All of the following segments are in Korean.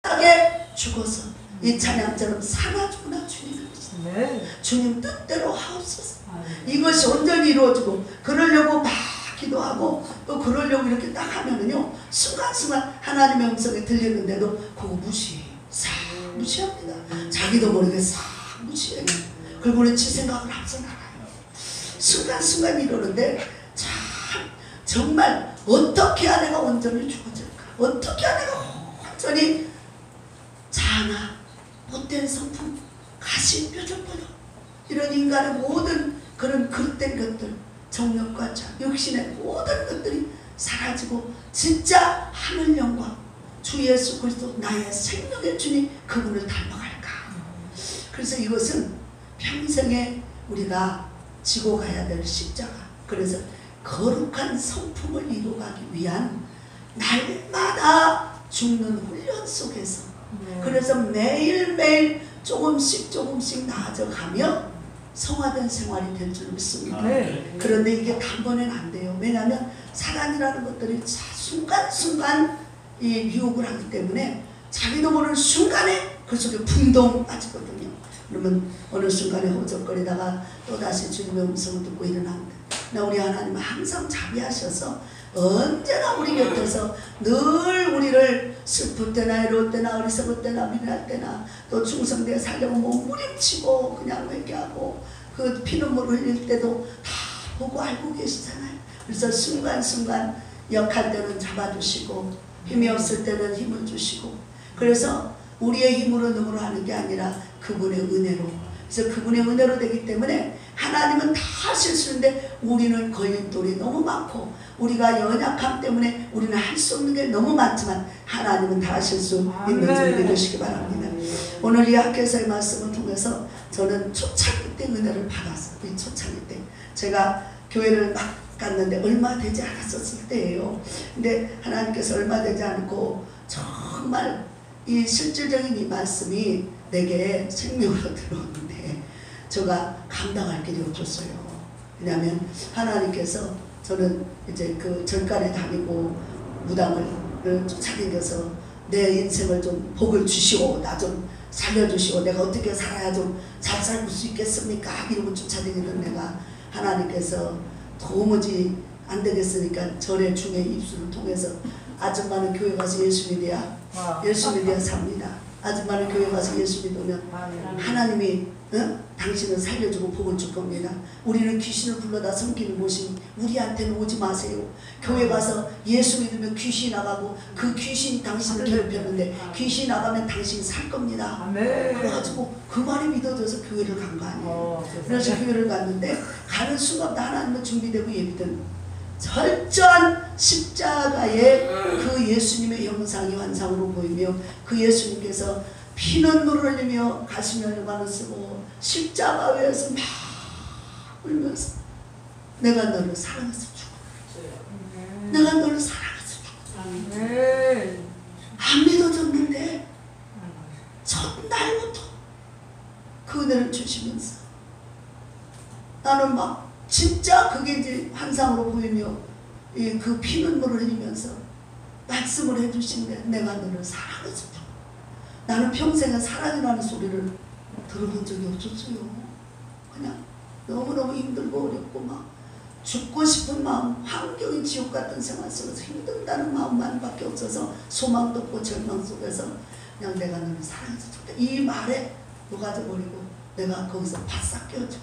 하게 죽어서 이 찬양처럼 살아주구나 주님. 주님 뜻대로 하옵소서. 이것이 온전히 이루어지고 그러려고 막 기도하고 또 그러려고 이렇게 딱 하면은요 순간순간 하나님의 음성이 들리는데도 그거 무시해요. 싹 무시합니다. 자기도 모르게 싹 무시해요. 그리고는 지 생각을 앞서 나가요. 순간순간 이러는데 참 정말 어떻게 해야 내가 온전히 죽어질까? 어떻게 해야 내가 완전히 자나 못된 성품 가시 뾰족뾰족 이런 인간의 모든 그런 그릇된 것들 정욕과 욕심의 모든 것들이 사라지고 진짜 하늘 영광 주 예수 그리스도 나의 생명의 주님 그분을 닮아갈까. 그래서 이것은 평생에 우리가 지고 가야 될 십자가. 그래서 거룩한 성품을 이루어가기 위한 날마다 죽는 훈련 속에서 그래서 매일매일 조금씩 나아져가며 성화된 생활이 될 줄 믿습니다. 그런데 이게 단번에는 안 돼요. 왜냐하면 사랑이라는 것들이 순간순간 이 유혹을 하기 때문에 자기도 모르는 순간에 그 속에 분동 빠지거든요. 그러면 어느 순간에 허우적거리다가 또다시 주님의 음성을 듣고 일어납니다. 우리 하나님은 항상 자비하셔서 언제나 우리 곁에서 늘 우리를 슬플 때나 이럴 때나 어리석을 때나 미련할 때나 또 충성되게 살려고 몸부림치고 그냥 회개하고 그 피눈물 흘릴 때도 다 보고 알고 계시잖아요. 그래서 순간순간 역할 때는 잡아주시고 힘이 없을 때는 힘을 주시고 그래서 우리의 힘으로 능으로 하는 게 아니라 그분의 은혜로. 그래서 그분의 은혜로 되기 때문에 하나님은 다 하실 수 있는데 우리는 걸림돌이 너무 많고 우리가 연약함 때문에 우리는 할 수 없는 게 너무 많지만 하나님은 다 하실 수 있는 줄 믿으시기 바랍니다. 오늘 이 학교에서의 말씀을 통해서 저는 초창기 때 은혜를 받았어요. 이 초창기 때 제가 교회를 막 갔는데 얼마 되지 않았었을 때예요. 근데 하나님께서 얼마 되지 않고 정말 이 실질적인 이 말씀이 내게 생명으로 들어오는데 제가 감당할 길이 없었어요. 왜냐하면 하나님께서 저는 이제 그 절간에 다니고 무당을 쫓아다녀서 내 인생을 좀 복을 주시오, 나 좀 살려주시오, 내가 어떻게 살아야 좀 잘 살 수 있겠습니까? 이러고 쫓아다니는 내가 하나님께서 도무지 안 되겠으니까 절의 중에 입술을 통해서 아줌마는 교회 가서 예수 믿어야 삽니다. 아줌마는 교회 가서 예수 믿으면 하나님이 당신을 살려주고 복을 줄 겁니다. 우리는 귀신을 불러다 섬기는 곳이 우리한테는 오지 마세요. 교회 가서 예수 믿으면 귀신이 나가고 그 귀신이 당신을 괴롭혔는데 귀신이 나가면 당신이 살 겁니다. 그래가지고 그 말이 믿어져서 교회를 간 거 아니에요. 그래서 교회를 갔는데 가는 순간부터 하나님은 준비되고 예비된 철저한 십자가의 그 예수님의 형상이 환상으로 보이며 그 예수님께서 피눈물을 흘리며 가시면류관을 쓰고 십자가 위에서 막 울면서 내가 너를 사랑해서 죽어. 내가 너를 사랑해서 죽어. 안 믿어졌는데 첫날부터 그 은혜를 주시면서 나는 막 진짜 그게 이제 환상으로 보이며 그 피눈물을 흘리면서 말씀을 해주신데 내가 너를 사랑해서 죽어. 나는 평생에 사랑이라는 소리를 들어본 적이 없었어요. 그냥 너무너무 힘들고 어렵고 막 죽고 싶은 마음, 환경이 지옥 같은 생활 속에서 힘든다는 마음만 밖에 없어서 소망도 없고 절망 속에서 그냥 내가 너를 사랑해서 죽다. 이 말에 녹아져버리고 내가 거기서 바싹 깨어져.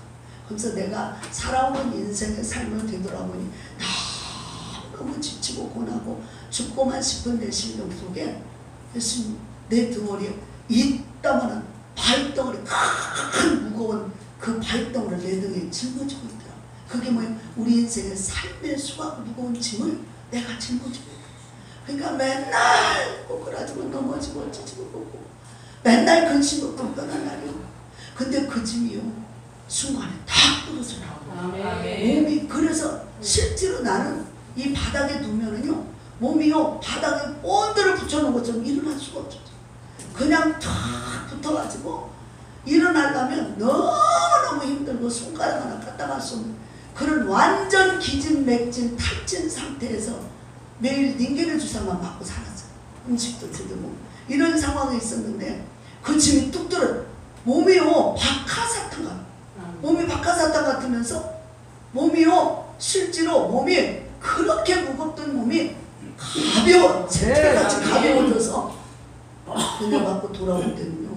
그래서 내가 살아온 인생의 삶을 되돌아보니 너무 지치고 고나고 죽고만 싶은 내 심령 속에 예수님 내 등허리에 이따만한 바위덩어리 큰 무거운 그 바위덩어리를 내 등에 짊어지고 있더라. 그게 뭐예요? 우리 인생의 삶의 수가 무거운 짐을 내가 짊어지고 있다. 그러니까 맨날 꼬꾸라지고 넘어지고 찢고 맨날 근심을 불편한 날이요. 근데 그 짐이요 순간에 탁 떨어져 나오고 몸이 그래서 실제로 나는 이 바닥에 두면은요 몸이요 바닥에 본드를 붙여놓은 것처럼 일어날 수가 없죠. 그냥 탁 붙어가지고 일어나려면 너무너무 힘들고 손가락 하나 까딱할 수 없는 그런 완전 기진맥진 탈진 상태에서 매일 닌겔의 주사만 맞고 살았어요. 음식도 제대로 이런 상황이 있었는데 그 짐이 뚝 떨어 몸이요 박하사탕 몸이 박하사탕 같으면서 몸이요 실제로 몸이 그렇게 무겁던 몸이 가벼워 제틀같이 가벼워져서 그냥 갖고 돌아올 때는요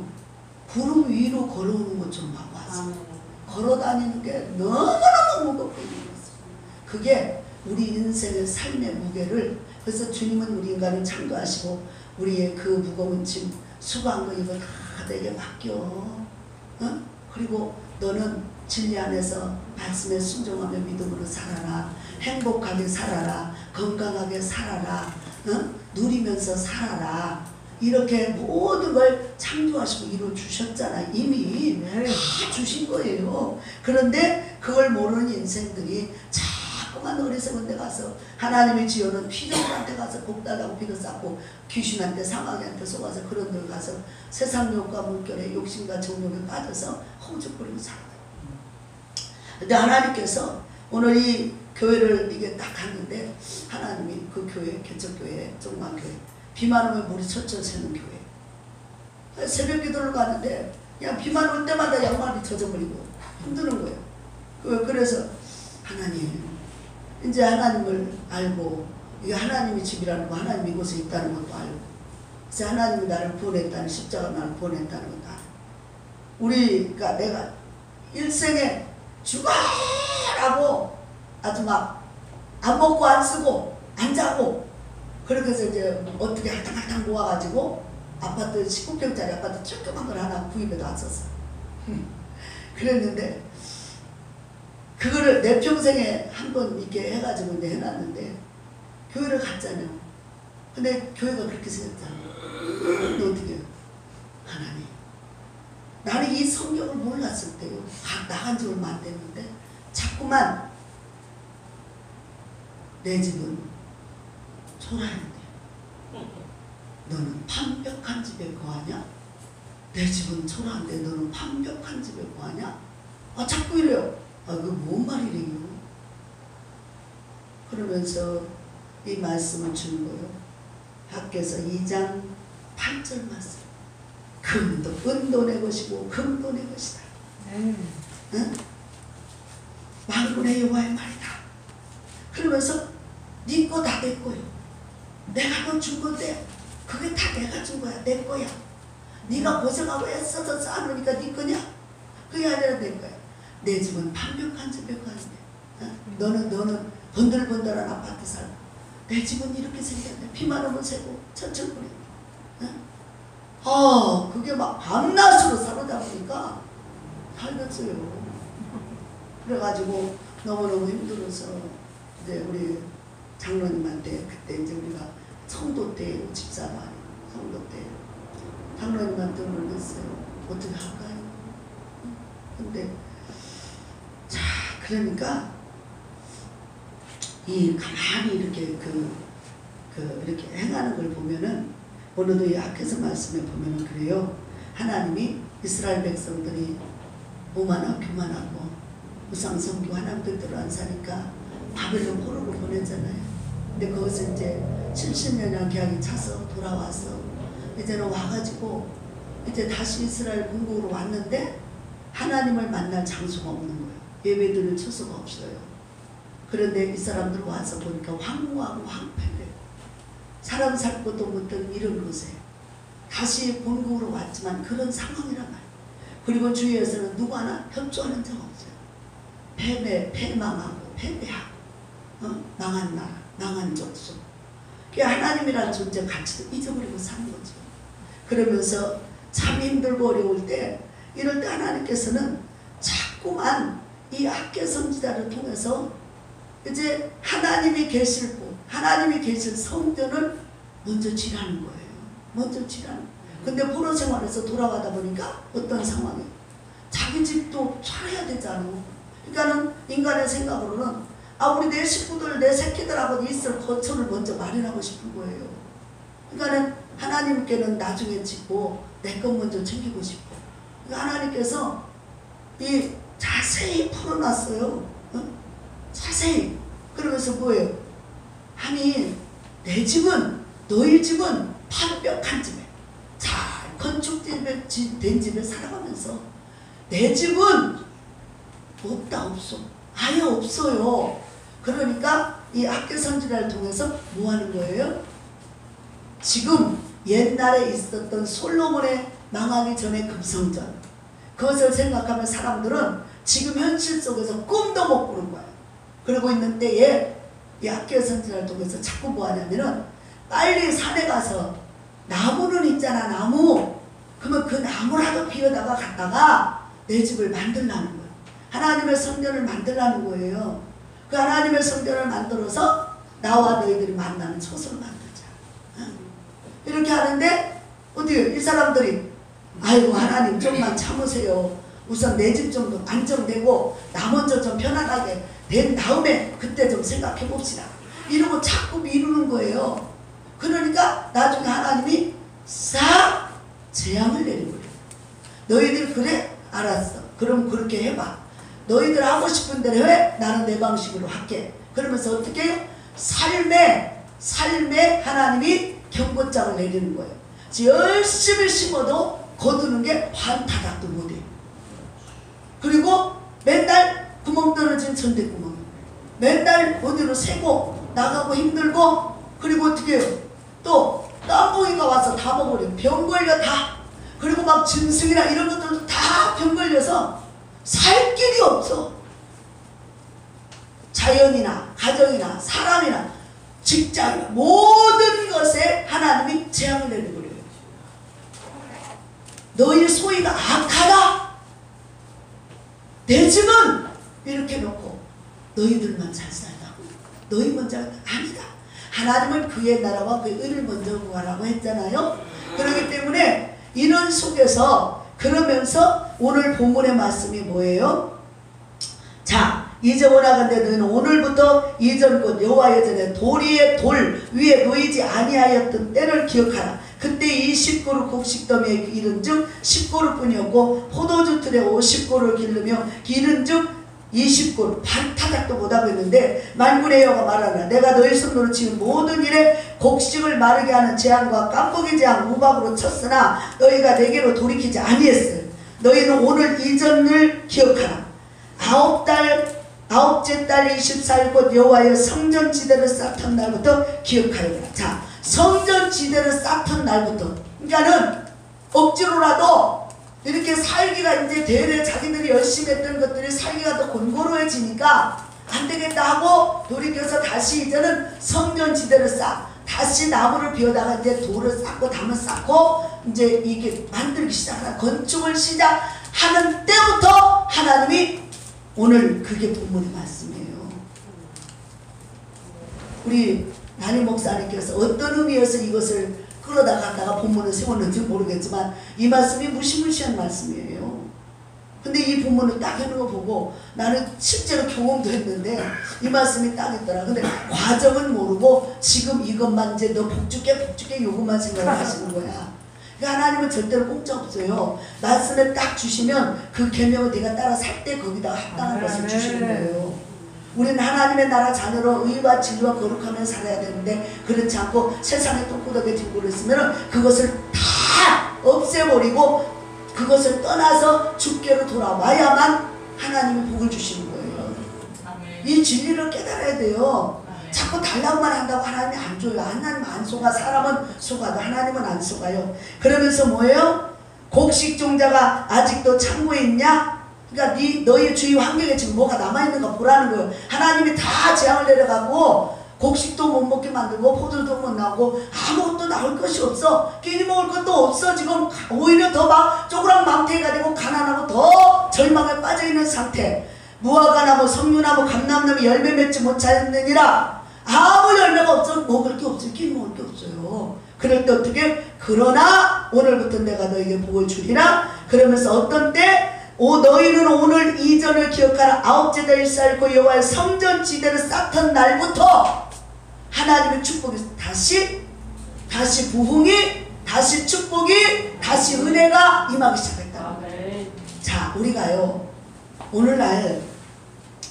구름 위로 걸어오는 것처럼 막 왔어요. 걸어다니는 게 너무너무 무겁거든요. 그게 우리 인생의 삶의 무게를 그래서 주님은 우리 인간을 창조하시고 우리의 그 무거운 짐 수고한 거 이거 다 내게 맡겨. 어? 그리고 너는 진리 안에서 말씀에 순종하며 믿음으로 살아라. 행복하게 살아라. 건강하게 살아라. 어? 누리면서 살아라. 이렇게 모든 걸 창조하시고 이루어주셨잖아요. 이미 다 주신 거예요. 그런데 그걸 모르는 인생들이 자꾸만 어리석은 데 가서 하나님이 지어놓은 피조물한테 가서 복달라고 피도 쌓고 귀신한테 사마귀한테 속아서 그런 데 가서 세상 욕과 물결에 욕심과 정욕에 빠져서 허우적거리고 살아요. 근데 하나님께서 오늘 이 교회를 이게 딱 갔는데 하나님이 그 교회 개척교회 종만교회 비만 오면 물이 철철 새는 교회 새벽 기도를 가는데 그냥 비만 올 때마다 양말이 젖어버리고 힘드는 거예요. 그래서 하나님 이제 하나님을 알고 이게 하나님의 집이라는 거 하나님 이곳에 있다는 것도 알고 이제 하나님이 나를 보냈다는 십자가 나를 보냈다는 것도 알고 우리가 내가 일생에 죽어라고 아주 막 안 먹고 안 쓰고 안 자고 그렇게 해서 이제 어떻게 할당할당 모아가지고 아파트 19평짜리 아파트 조그만 걸 하나 구입해 놨었어. 그랬는데 그거를 내 평생에 한 번 이렇게 해가지고 이제 해놨는데 교회를 갔잖아요. 근데 교회가 그렇게 생겼잖아. 근데 어떻게 해요? 하나님 나는 이 성경을 몰랐을 때요. 나간 지 얼마 안 됐는데 자꾸만 내 집은 초라한데 너는 판벽한 집에 거하냐? 내 집은 초라한데 너는 판벽한 집에 거하냐? 아 자꾸 이래요. 아 그거 뭔 말이래요? 그러면서 이 말씀을 주는 거예요. 밖에서 2장 8절 말씀. 금도 은도 내 것이고 금도 내 것이다. 응? 만군의 여호와의 말이다. 그러면서 네 거 다 내 거요. 내가 너 준 건데 그게 다 내가 준 거야. 내 거야. 네가 고생하고 애써서 쌓아놓으니까 네 거냐? 그게 아니라 내 거야. 내 집은 판벽한 집에 가는데 너는 번들번들한 아파트 살고 내 집은 이렇게 생겼네. 비만 오면 새고 철철거리고 그게 막 밤낮으로 사로잡으니까 살겠어요. 그래가지고 너무너무 힘들어서 이제 우리 장로님한테 그때 이제 우리가 성도 때 집사가 아니고 성도 때 장로님한테 물었어요. 어떻게 할까요? 근데 자 그러니까 이 가만히 이렇게 이렇게 행하는 걸 보면은 오늘도 이 앞에서 말씀에 보면은 그래요. 하나님이 이스라엘 백성들이 오만하고 교만하고 우상숭배하고 하나님 뜻대로 안 사니까 바벨론 포로로 보냈잖아요. 근데 거기서 이제 70년이라는 계약이 차서 돌아와서 이제는 와가지고 이제 다시 이스라엘 본국으로 왔는데 하나님을 만날 장소가 없는 거예요. 예배드릴 처소가 없어요. 그런데 이 사람들 와서 보니까 황무하고 황폐돼. 사람 살 것도 못하는 이런 곳에 다시 본국으로 왔지만 그런 상황이란 말이에요. 그리고 주위에서는 누구 하나 협조하는 적 없어요. 패망하고 패배하고 망한 나라, 망한 족속. 그게 하나님이라는 존재 가치도 잊어버리고 사는 거죠. 그러면서 참 힘들고 어려울 때 이럴 때 하나님께서는 자꾸만 이 학개 선지자를 통해서 이제 하나님이 계실 곳, 하나님이 계실 성전을 먼저 지라는 거예요. 먼저 지라는 거예요. 근데 포로 생활에서 돌아가다 보니까 어떤 상황이에요? 자기 집도 차려야 되잖아. 그러니까는 인간의 생각으로는 우리 내 식구들, 내 새끼들하고 있을 거처를 먼저 마련하고 싶은 거예요. 그러니까는 하나님께는 나중에 짓고 내 것 먼저 챙기고 싶고. 그러니까 하나님께서 이 자세히 풀어놨어요. 자세히. 그러면서 뭐예요? 아니 내 집은 너희 집은 판벽한 집에 잘 건축된 집에 살아가면서 내 집은 없다 없어. 아예 없어요. 그러니까 이 학교 성지를 통해서 뭐 하는 거예요? 지금 옛날에 있었던 솔로몬의 망하기 전에 금성전, 그것을 생각하면 사람들은 지금 현실 속에서 꿈도 못 꾸는 거예요. 그러고 있는 때에 이 학교 성지를 통해서 자꾸 뭐 하냐면은 빨리 산에 가서 나무는 있잖아, 나무. 그러면 그 나무라도 피워다가 갖다가 내 집을 만들라는 거예요. 하나님의 성전을 만들라는 거예요. 그 하나님의 성전을 만들어서 나와 너희들이 만나는 처소를 만들자. 이렇게 하는데 어떻게 이 사람들이 아이고 하나님 좀만 참으세요. 우선 내 집 정도 안정되고 나 먼저 좀 편안하게 된 다음에 그때 좀 생각해 봅시다. 이러고 자꾸 미루는 거예요. 그러니까 나중에 하나님이 싹 재앙을 내리고 너희들 그래? 알았어. 그럼 그렇게 해봐. 너희들 하고 싶은 대로 해. 나는 내 방식으로 할게. 그러면서 어떻게 해요? 삶에 하나님이 경고장을 내리는 거예요. 열심히 심어도 거두는 게 환타닥도 못해요. 그리고 맨날 구멍 떨어진 천대구멍, 맨날 어디로 새고 나가고 힘들고, 그리고 어떻게 해요? 또 땀봉이가 와서 다 먹어버려요. 병 걸려 다. 그리고 막 짐승이나 이런 것들도 다 병 걸려서 살 길이 없어. 자연이나 가정이나 사람이나 직장이나 모든 것에 하나님이 재앙을 내려버려요. 너희 소위가 악하다. 내 집은 이렇게 놓고 너희들만 잘 살라고. 너희 먼저 아니다. 하나님은 그의 나라와 그의 의를 먼저 구하라고 했잖아요. 그렇기 때문에 이런 속에서 그러면서 오늘 본문의 말씀이 뭐예요? 자, 이제 오라건대 너희는 오늘부터 이전 곧 여호와의 전에 도리의 돌 위에 놓이지 아니하였던 때를 기억하라. 그때 이 10그루 곡식더미에 기른즉 10그루뿐이었고 포도주 틀에 50그루를 기르며 기른즉 20그루 반타작도 못하고 있는데 만군의 여호와가 말하라. 내가 너희 손으로 지은 모든 일에 곡식을 마르게 하는 재앙과 깜빡이 재앙 우박으로 쳤으나 너희가 내게로 돌이키지 아니했어요. 너희는 오늘 이전을 기억하라. 아홉째 달 24일 곧 여호와의 성전지대를 쌓던 날부터 기억하여라. 자, 성전지대를 쌓던 날부터, 그러니까는 억지로라도 이렇게 살기가 이제 대래 자기들이 열심히 했던 것들이 살기가 더 곤고로워지니까 안 되겠다 하고 돌이켜서 다시 이제는 성전지대를 다시 나무를 비워다가 이제 돌을 쌓고 담을 쌓고 이제 이게 만들기 시작하라. 건축을 시작하는 때부터 하나님이 오늘 그게 본문의 말씀이에요. 우리 담임 목사님께서 어떤 의미에서 이것을 끌어다 갔다가 본문을 세웠는지 모르겠지만 이 말씀이 무시무시한 말씀이에요. 근데 이 본문을 딱 해놓은 거 보고 나는 실제로 경험도 했는데 이 말씀이 딱 있더라. 근데 과정은 모르고 지금 이것만 이제 너 복죽게 요것만 생각을 하시는 거야. 그러니까 하나님은 절대로 공짜 없어요. 말씀을 딱 주시면 그 계명을 내가 따라 살 때 거기다 합당한 것을 주시는 거예요. 우리는 하나님의 나라 자녀로 의와 진리와 거룩하며 살아야 되는데 그렇지 않고 세상의 똥구덕에 뒹굴어 있으면 그것을 다 없애버리고 그것을 떠나서 주께로 돌아와야만 하나님이 복을 주시는 거예요. 이 진리를 깨달아야 돼요. 자꾸 달라고만 한다고 하나님이 안 줘요. 하나님 안 속아. 사람은 속아도 하나님은 안 속아요. 그러면서 뭐예요? 곡식 종자가 아직도 창고에 있냐? 그러니까 너희 주위 환경에 지금 뭐가 남아있는가 보라는 거예요. 하나님이 다 재앙을 내려가고 곡식도 못 먹게 만들고 포도도 못 나오고 아무것도 나올 것이 없어. 끼니 먹을 것도 없어. 지금 오히려 더 막 쪼그랑망태가 되고 가난하고 더 절망에 빠져있는 상태. 무화과나무, 석류나무, 감람나무 열매 맺지 못하였느니라. 아무 열매가 없어. 먹을 게 없어. 끼니 먹을 게 없어요. 그럴 때 어떻게? 그러나 오늘부터 내가 너에게 복을 주리라. 그러면서 어떤 때? 너희는 오늘 이전을 기억하라. 아홉째 달 24일 곧 여호와의 성전지대를 쌓던 날부터 하나님의 축복이 다시 부흥이, 다시 축복이, 다시 은혜가 임하기 시작했다. 자, 우리가요 오늘날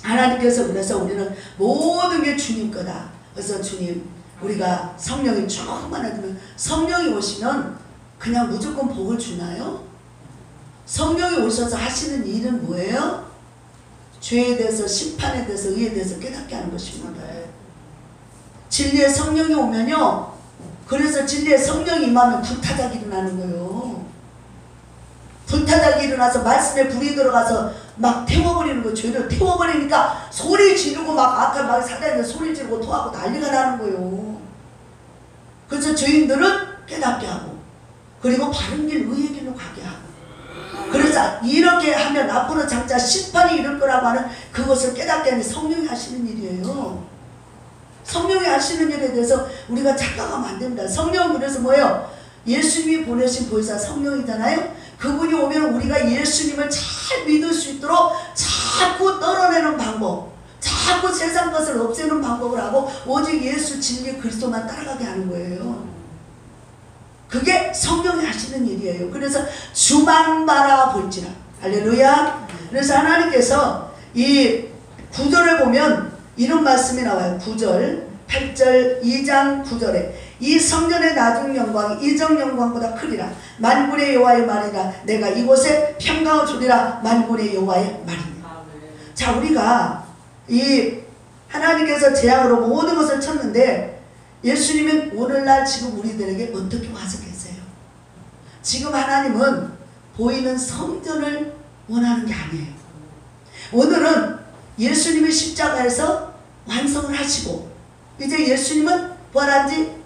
하나님께서 그래서 우리는 모든 게 주님 거다. 그래서 주님, 우리가 성령이 충만해지면 성령이 오시면 그냥 무조건 복을 주나요? 성령이 오셔서 하시는 일은 뭐예요? 죄에 대해서, 심판에 대해서, 의에 대해서 깨닫게 하는 것입니다. 진리의 성령이 오면요, 그래서 진리의 성령이 임하면 불타작이 일어나는 거예요. 불타작이 일어나서 말씀에 불이 들어가서 막 태워버리는 거, 죄를 태워버리니까 소리 지르고 막 아까 막 사단에 소리 지르고 토하고 난리가 나는 거예요. 그래서 죄인들은 깨닫게 하고, 그리고 바른 길, 의의 길로 가게 하고, 그래서 이렇게 하면 앞으로 장차 심판이 이룰 거라고 하는 그것을 깨닫게 하는 성령이 하시는 일이에요. 성령이 하시는 일에 대해서 우리가 착각하면 안 됩니다. 성령은 그래서 뭐예요? 예수님이 보내신 보혜사 성령이잖아요. 그분이 오면 우리가 예수님을 잘 믿을 수 있도록 자꾸 떨어내는 방법, 자꾸 세상 것을 없애는 방법을 하고 오직 예수 진리 그리스도만 따라가게 하는 거예요. 그게 성령이 하시는 일이에요. 그래서 주만 바라볼지라. 할렐루야. 그래서 하나님께서 이 9절을 보면 이런 말씀이 나와요. 9절 8절 2장 9절에 이 성전의 나중 영광이 이전 영광보다 크리라. 만군의 여호와의 말이라. 내가 이곳에 평강을 주리라. 만군의 여호와의 말입니다. 자, 우리가 이 하나님께서 재앙으로 모든 것을 쳤는데 예수님은 오늘날 지금 우리들에게 어떻게 와서 계세요? 지금 하나님은 보이는 성전을 원하는 게 아니에요. 오늘은 예수님이 십자가에서 완성을 하시고 이제 예수님은 부활한지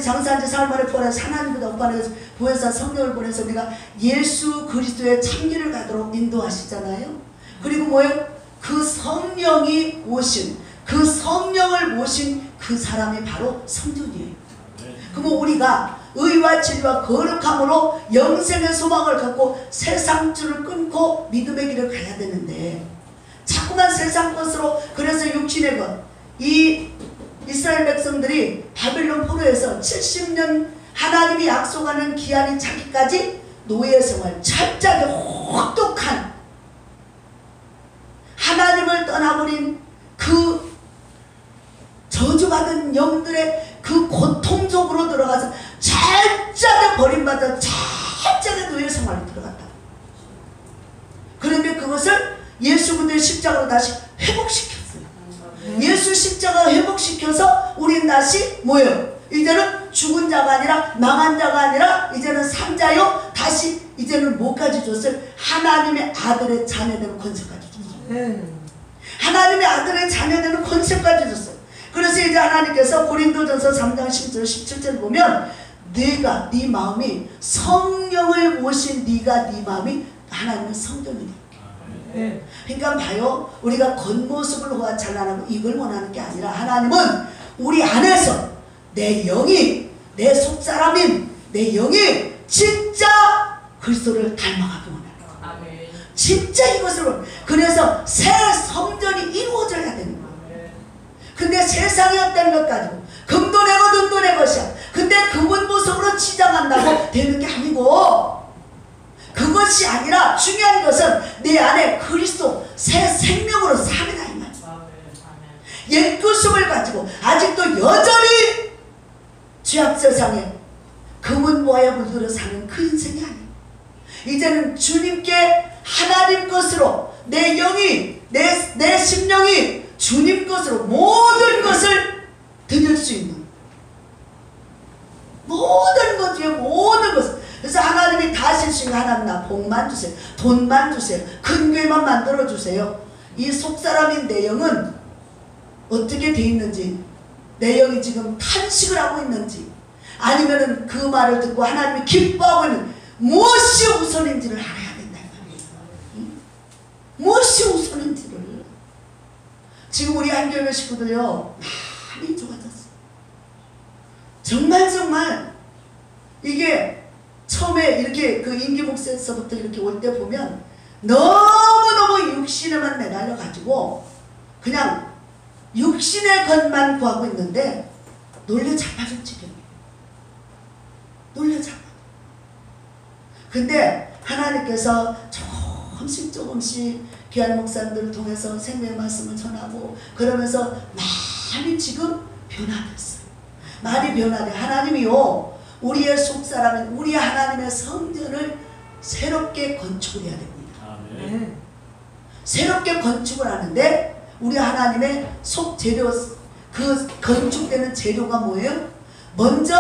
장사한지 사흘 만에 부활해서 하나님보다 오빠는 보혜사 성령을 보내서 우리가 예수 그리스도의 참기를 가도록 인도하시잖아요. 그리고 뭐예요? 그 성령이 오신, 그 성령을 모신 그 사람이 바로 성전이에요. 그러면 우리가 의와 진리와 거룩함으로 영생의 소망을 갖고 세상 줄을 끊고 믿음의 길을 가야 되는데 자꾸만 세상 것으로, 그래서 육신의 것, 이 이스라엘 백성들이 바빌론 포로에서 70년 하나님이 약속하는 기한이 차기까지 노예 생활, 철저하게 혹독한 하나님을 떠나버린 그 저주받은 영들의 그 고통 속으로 들어가서 철저하게 버림받아 철저하게 노예 생활로 들어갔다. 그런데 그것을 예수 그리스도의 십자가로 다시 회복시켰어요. 예수 십자가 회복시켜서 우린 다시 뭐예요? 이제는 죽은 자가 아니라 망한 자가 아니라 이제는 산 자요. 다시 이제는 뭐까지 줬어요? 하나님의 아들의 자녀되는 권세까지 줬어요. 하나님의 아들의 자녀되는 권세까지 줬어요. 그래서 이제 하나님께서 고린도전서 3장 10절 17절 보면 네가 네 마음이 성령을 모신 네가 네 마음이 하나님의 성전이다. 그러니까 봐요. 우리가 겉모습을 보아 찬란하고 이걸 원하는 게 아니라 하나님은 우리 안에서 내 영이, 내 속사람인 내 영이 진짜 그리스도를 닮아가기 원해요. 진짜 이것을 원해요. 그래서 새 성전이 이루어져야 되는 거예요. 근데 세상에 없다는 것 가지고 금도 내고 돈도 내 것이야. 근데 그분 모습으로 치장한다고 되는 게 아니고, 그것이 아니라 중요한 것은 내 안에 그리스도 새 생명으로 살아나 이 말이야. 옛 구습을 가지고 아직도 여전히 죄악 세상에 금은 모아야 물들어 사는 그 인생이 아니에요. 이제는 주님께 하나님 것으로 내 영이 내 심령이 주님 것으로 모든 것을 드릴 수 있는, 모든 것 중에 모든 것을. 그래서 하나님이 다 하실 수 있는 하나님, 나 복만 주세요. 돈만 주세요. 큰 교회만 만들어 주세요. 이 속사람인 내 영은 어떻게 돼 있는지, 내 영이 지금 탄식을 하고 있는지, 아니면은 그 말을 듣고 하나님이 기뻐하고 있는 무엇이 우선인지를 알아야 된다. 무엇이 우선인지를. 지금 우리 한교회 식구들요 많이 좋아졌어. 정말 이게 처음에 이렇게 그 임기 목사에서부터 이렇게 올 때 보면 너무너무 육신에만 매달려 가지고 그냥 육신의 것만 구하고 있는데 놀려 자빠질 지경이에요. 놀려 자빠. 근데 하나님께서 조금씩 귀한 목사님들을 통해서 생명의 말씀을 전하고 그러면서 많이 지금 변화됐어요. 많이 변화돼. 하나님이요 우리의 속사람은 우리 하나님의 성전을 새롭게 건축을 해야 됩니다. 새롭게 건축을 하는데 우리 하나님의 속재료, 그 건축되는 재료가 뭐예요? 먼저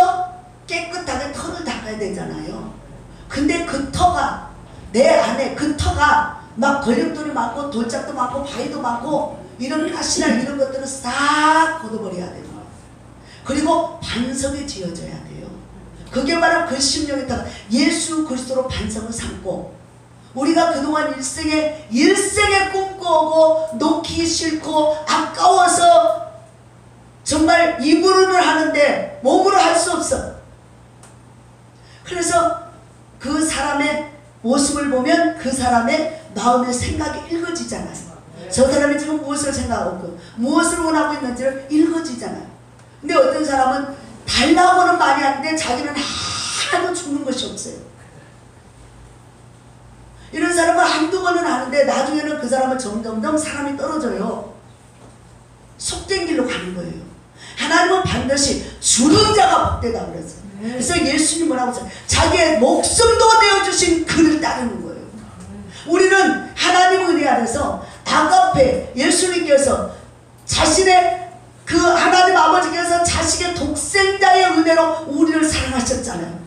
깨끗하게 터를 닦아야 되잖아요. 근데 그 터가, 내 안에 그 터가 막 걸림돌이 많고 돌짝도 많고 바위도 많고 이런 가시나 이런 것들을 싹 걷어버려야 돼요. 그리고 반석이 지어져야 돼요. 그게 바로 그 심령에 따라 예수 그리스도로 반석을 삼고, 우리가 그동안 일생에 꿈꾸고 놓기 싫고 아까워서 정말 입으로는 하는데 몸으로 할 수 없어. 그래서 그 사람의 모습을 보면 그 사람의 마음의 생각이 읽어지잖아요. 저 사람이 지금 무엇을 생각하고 무엇을 원하고 있는지를 읽어지잖아요. 근데 어떤 사람은 달라고는 많이 하는데 자기는 하나도 주는 것이 없어요. 이런 사람은 한두 번은 하는데 나중에는 그 사람은 점점점 사람이 떨어져요. 속된 길로 가는 거예요. 하나님은 반드시 주는 자가 복되다고 그랬어요. 그래서 예수님이 뭐라고 했어요? 자기의 목숨도 내어주신 그를 따르는 거예요. 우리는 하나님 은혜 안에서 아가페, 예수님께서 자신의 그 하나님 아버지께서 자식의 독생자의 은혜로 우리를 사랑하셨잖아요.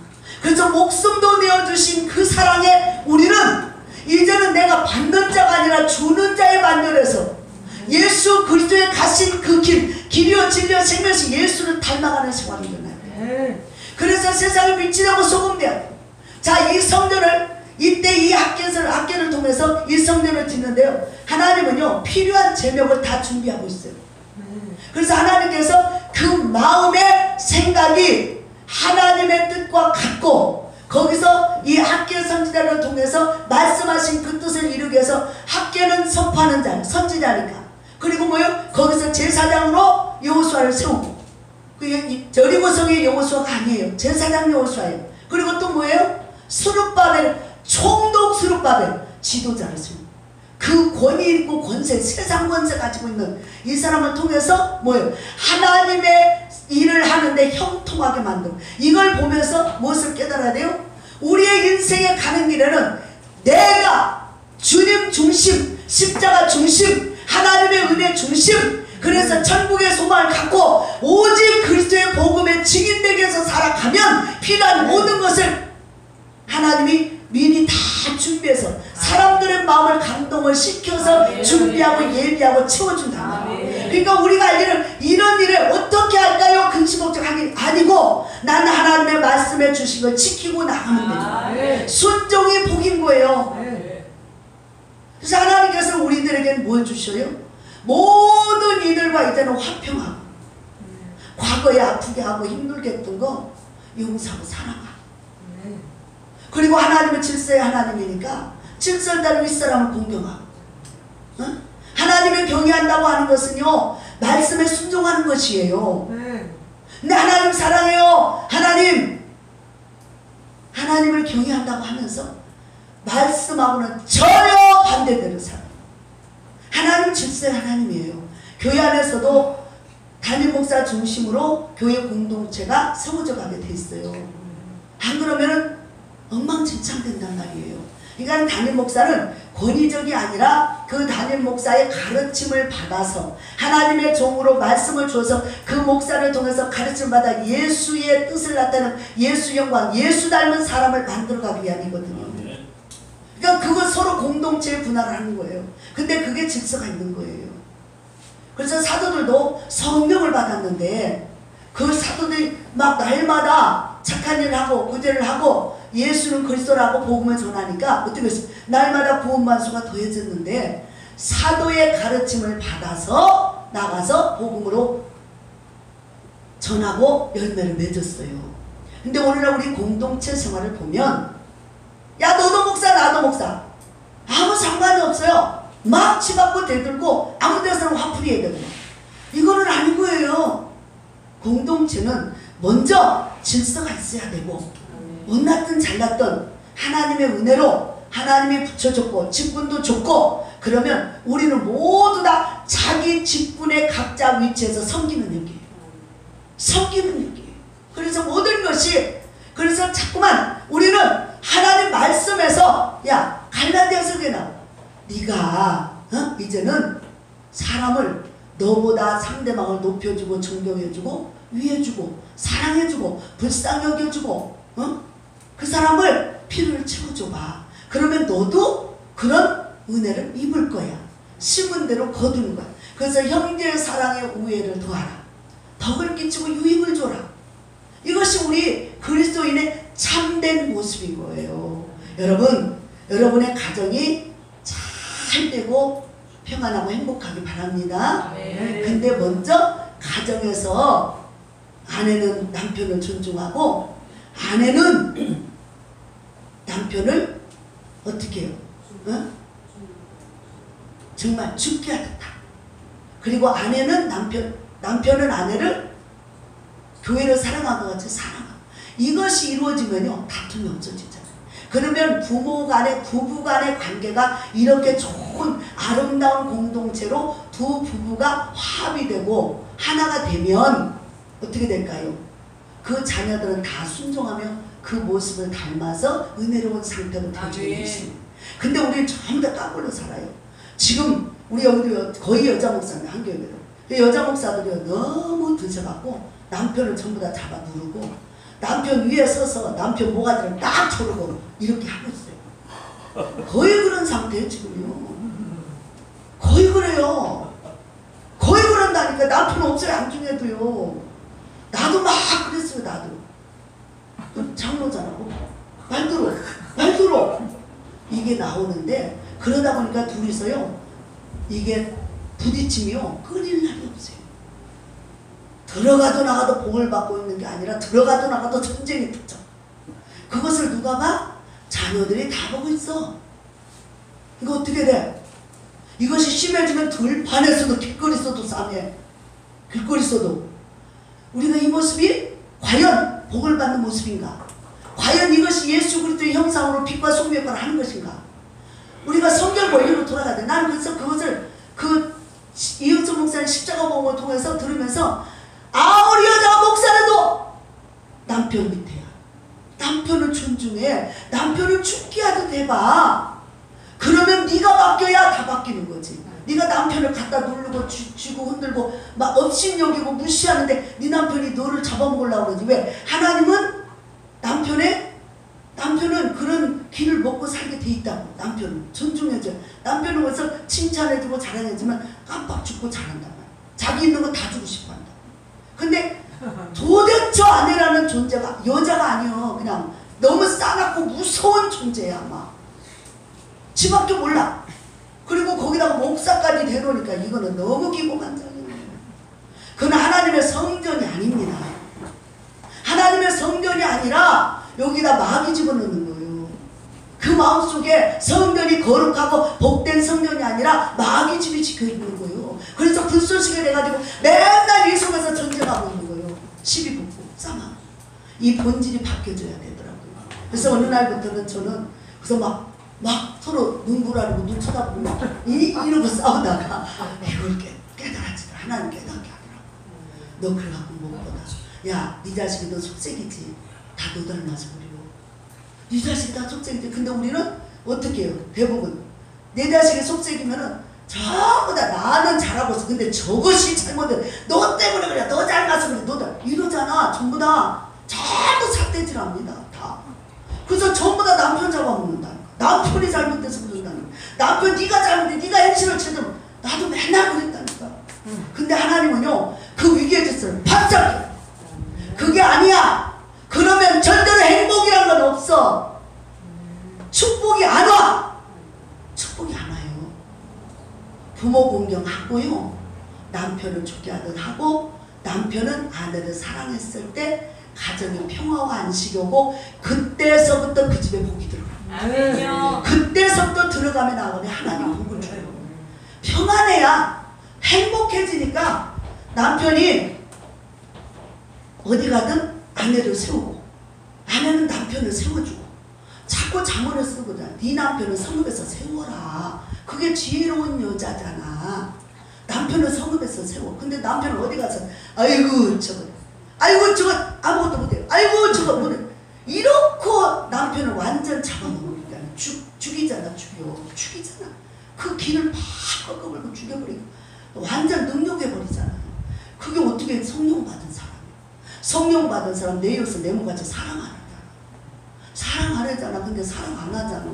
그래서 목숨도 내어주신 그 사랑에 우리는 이제는 내가 받는 자가 아니라 주는 자의 반열에서 예수 그리스도의 가신 그 길이요 진리요 생명이 예수를 닮아가는 생활이 일어나요. 그래서 세상에 빛이 되고 소금 되어야 돼요. 자, 이 성전을 이때 이 학계를 통해서 이 성전을 짓는데요, 하나님은요 필요한 제목을 다 준비하고 있어요. 그래서 하나님께서 그 마음의 생각이 하나님의 뜻과 같고, 거기서 이 학계 선지자를 통해서 말씀하신 그 뜻을 이루기 위해서, 학계는 선포하는 자, 선지자니까. 그리고 뭐요? 거기서 제사장으로 여호수아를 세우고, 여리고성의 여호수아가 아니에요. 제사장 여호수아예요. 그리고 또 뭐예요? 스룹바벨, 총독 스룹바벨, 지도자를 세우고, 그 권위 있고 권세, 세상 권세 가지고 있는 이 사람을 통해서 뭐예요? 하나님의 일을 하는데 형통하게 만들고, 이걸 보면서 무엇을 깨달아야 돼요? 우리의 인생에 가는 길에는 내가 주님 중심, 십자가 중심, 하나님의 은혜 중심, 그래서 천국의 소망을 갖고 오직 그리스도의 복음에 증인되기 위해서 살아가면 필요한 모든 것을 하나님이 미리 다 준비해서 사람들의 마음을 감동을 시켜서 준비하고 예비하고 채워준다. 그러니까 우리가 알기는 이런 일을 어떻게 할까요? 근심걱정하기 아니고 나는 하나님의 말씀해 주신 걸 지키고 나가면 돼요. 순종이 복인 거예요. 그래서 하나님께서 우리들에게는 뭘 주셔요? 모든 이들과 이제는 화평하고, 과거에 아프게 하고 힘들게 했던 거 용서하고 사랑하고, 그리고 하나님은 질서의 하나님이니까 질서를 따르고 윗사람을 공경하고, 하나님을 경외한다고 하는 것은요 말씀에 순종하는 것이에요. 근데 하나님 사랑해요, 하나님을 경외한다고 하면서 말씀하고는 전혀 반대되는 사람. 하나님 질서의 하나님이에요. 교회 안에서도 담임 목사 중심으로 교회 공동체가 세워져 가게 돼 있어요. 안 그러면은 엉망진창된단 말이에요. 그러니까 담임 목사는 권위적이 아니라 그 담임 목사의 가르침을 받아서 하나님의 종으로 말씀을 줘서 그 목사를 통해서 가르침을 받아 예수의 뜻을 나타내는 예수 영광, 예수 닮은 사람을 만들어가기 위함이거든요. 그러니까 그거 서로 공동체의 분할을 하는 거예요. 근데 그게 질서가 있는 거예요. 그래서 사도들도 성령을 받았는데 그 사도들이 막 날마다 착한 일을 하고 구제를 하고 예수는 그리스도라고 복음을 전하니까 어떻게 했어요? 날마다 구원만수가 더해졌는데 사도의 가르침을 받아서 나가서 복음으로 전하고 열매를 맺었어요. 근데 오늘날 우리 공동체 생활을 보면 야 너도 목사 나도 목사 아무 상관이 없어요. 막 치받고 대들고 아무 데서는 화풀이해야 되고, 이거는 아닌 거예요. 공동체는 먼저 질서가 있어야 되고, 못났든 잘났든 하나님의 은혜로 하나님이 붙여줬고 직분도 줬고, 그러면 우리는 모두 다 자기 직분의 각자 위치에서 섬기는 일이에요. 섬기는 일이에요. 그래서 모든 것이 그래서 자꾸만 우리는 하나님 말씀에서 야 갈라디아서 그게 나와. 네가 이제는 사람을 너보다 상대방을 높여주고 존경해주고 위해주고 사랑해주고 불쌍히 여겨주고 그 사람을 필요를 채워줘봐. 그러면 너도 그런 은혜를 입을 거야. 심은 대로 거두는 거야. 그래서 형제의 사랑에 우애를 더하라. 덕을 끼치고 유익을 줘라. 이것이 우리 그리스도인의 참된 모습인 거예요. 여러분, 여러분의 가정이 잘 되고 평안하고 행복하기 바랍니다. 근데 먼저 가정에서 아내는 남편을 존중하고 아내는 남편을 어떻게 해요? 정말 죽게 하겠다. 그리고 아내는 남편은 아내를 교회를 사랑한 것 같이 사랑하고, 이것이 이루어지면요 다툼이 없어지잖아요. 그러면 부모 간의 부부 간의 관계가 이렇게 좋은 아름다운 공동체로 두 부부가 화합이 되고 하나가 되면 어떻게 될까요? 그 자녀들은 다 순종하며 그 모습을 닮아서 은혜로운 상태로 되어지고 있습니다. 근데 우리는 전부 다 까불러 살아요. 지금 우리 여기도 거의 여자 목사님 한교회로 여자 목사들이 너무 드셔갖고 남편을 전부 다 잡아 누르고 남편 위에 서서 남편 모가지를 딱 조르고 이렇게 하고 있어요. 거의 그런 상태예요 지금요. 거의 그래요. 거의 그런다니까. 남편 없어요 안중에도요. 나도 막 그랬어요. 나도 장로잖아. 말 들어 이게 나오는데, 그러다 보니까 둘이서요 이게 부딪힘이요 끊일 날이 없어요. 들어가도 나가도 복을 받고 있는 게 아니라 들어가도 나가도 전쟁이 붙죠. 그것을 누가 봐? 자녀들이 다 보고 있어. 이거 어떻게 돼? 이것이 심해지면 들판에서도 길거리에서도 싸매. 길거리에서도. 우리가 이 모습이 과연 복을 받는 모습인가? 과연 이것이 예수 그리스도의 형상으로 빛과 소금의 역할을 하는 것인가? 우리가 성경 원리로 돌아가야 돼. 나는 그래서 그것을 이은수 목사님 십자가 복음을 통해서 들으면서 아무리 여자가 목사라도 남편 밑에야. 남편을 존중해. 남편을 죽게 하듯 해봐. 그러면 네가 바뀌어야 다 바뀌는 거지. 네가 남편을 갖다 누르고 쥐고 흔들고 막 업신여기고 무시하는데 네 남편이 너를 잡아먹으려고 그러지. 왜? 하나님은 남편은 그런 길을 먹고 살게 돼 있다고. 남편은 존중해줘. 남편은 그래서 칭찬해주고 자랑해주면 깜빡 죽고 잘한단 말이야. 자기 있는 거 다 주고 싶어 한다. 근데 도대체 아내라는 존재가 여자가 아니여. 그냥 너무 싸납고 무서운 존재야. 막 지밖에 몰라. 그리고 거기다가 목사까지 대놓으니까 이거는 너무 기고만장이에요. 그건 하나님의 성전이 아닙니다. 하나님의 성전이 아니라 여기다 마귀 집어넣는 거예요. 그 마음속에 성전이 거룩하고 복된 성전이 아니라 마귀 집이 지켜있는 거예요. 그래서 불쏘시개 돼가지고 맨날 이 속에서 전쟁하고 있는 거예요. 시비 붙고 싸마. 이 본질이 바뀌어져야 되더라고요. 그래서 어느 날부터는 저는 그래서 막 서로 눈물하고 눈 쳐다보고 이러고 싸우다가 이걸 깨달았지. 하나님 깨닫게 하더라고. 너 그래갖고 무엇보다 야, 네 자식이 너 속색이지. 다 너 닮아서 그래요. 네 자식이 다 속색이지. 근데 우리는 어떻게 해요? 대부분 내 자식이 속색이면은 전부 다 나는 잘하고 있어. 근데 저것이 잘못해. 너 때문에 그래. 너 닮아서 그래. 너다 이러잖아. 전부 다 자꾸 삿대질합니다. 다. 그래서 전부 다 남편 잡아먹는다. 남편이 잘못돼서 그런다는 거야. 남편 네가 잘못해. 네가 행실을 제대로. 나도 맨날 그랬다니까. 근데 하나님은요 그 위기의 질서를 반짝해. 그게 아니야. 그러면 절대로 행복이라는 건 없어. 축복이 안 와. 축복이 안 와요. 부모 공경하고요. 남편을 좋게 하듯 하고 남편은 아내를 사랑했을 때 가정이 평화와 안식이 오고 그때서부터 그 집에 복이 들어가. 그때서부터 들어가면 나오네. 하나님 복을 줘요. 평안해야 행복해지니까 남편이 어디 가든 아내를 세우고 아내는 남편을 세워주고 자꾸 자문을 쓰거든. 네 남편을 성읍에서 세워라. 그게 지혜로운 여자잖아. 남편을 성읍에서 세워. 근데 남편은 어디 가서 아이고 저거 아무것도 못해. 아이고 저거 뭐래. 이렇게 남편을 완전 잡아먹으니까 죽이잖아. 죽이잖아. 그 길을 팍 꺾어버리고 죽여버리고 완전 능욕해버리잖아요. 그게 어떻게 성령 받은 사람이에요. 성령 받은 사람 내 옆에서 내모같이 사랑 안 하잖아. 사랑 안 하잖아. 근데 사랑 안 하잖아.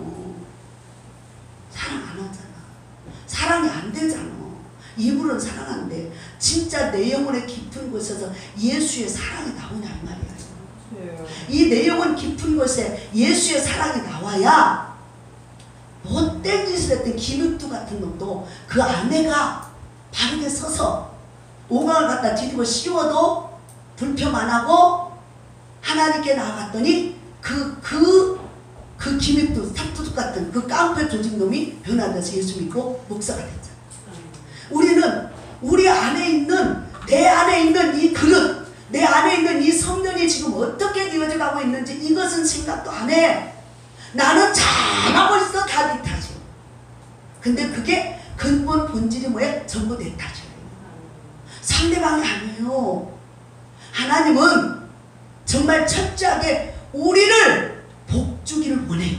사랑 안 하잖아. 사랑이 안 되잖아. 입으로는 사랑 안 돼. 진짜 내 영혼의 깊은 곳에서 예수의 사랑이 나오냐 이 말이야. 이 내 영혼 깊은 곳에 예수의 사랑이 나와야 못된 짓을 했던 김육두 같은 놈도 그 아내가 바르게 서서 오강을 갖다 뒤집어 씌워도 불평 안 하고 하나님께 나아갔더니 그 김육두 삭두둑 같은 그 깡패 조직놈이 변화돼서 예수 믿고 목사가 됐잖아. 우리는 우리 안에 있는 내 안에 있는 이 그릇, 내 안에 있는 이 성령이 지금 어떻게 되어져 가고 있는지 이것은 생각도 안 해. 나는 잘하고 있어. 다 네 탓이야. 근데 그게 근본 본질이 뭐야? 전부 내 탓이에요. 상대방이 아니에요. 하나님은 정말 철저하게 우리를 복주기를 원해요.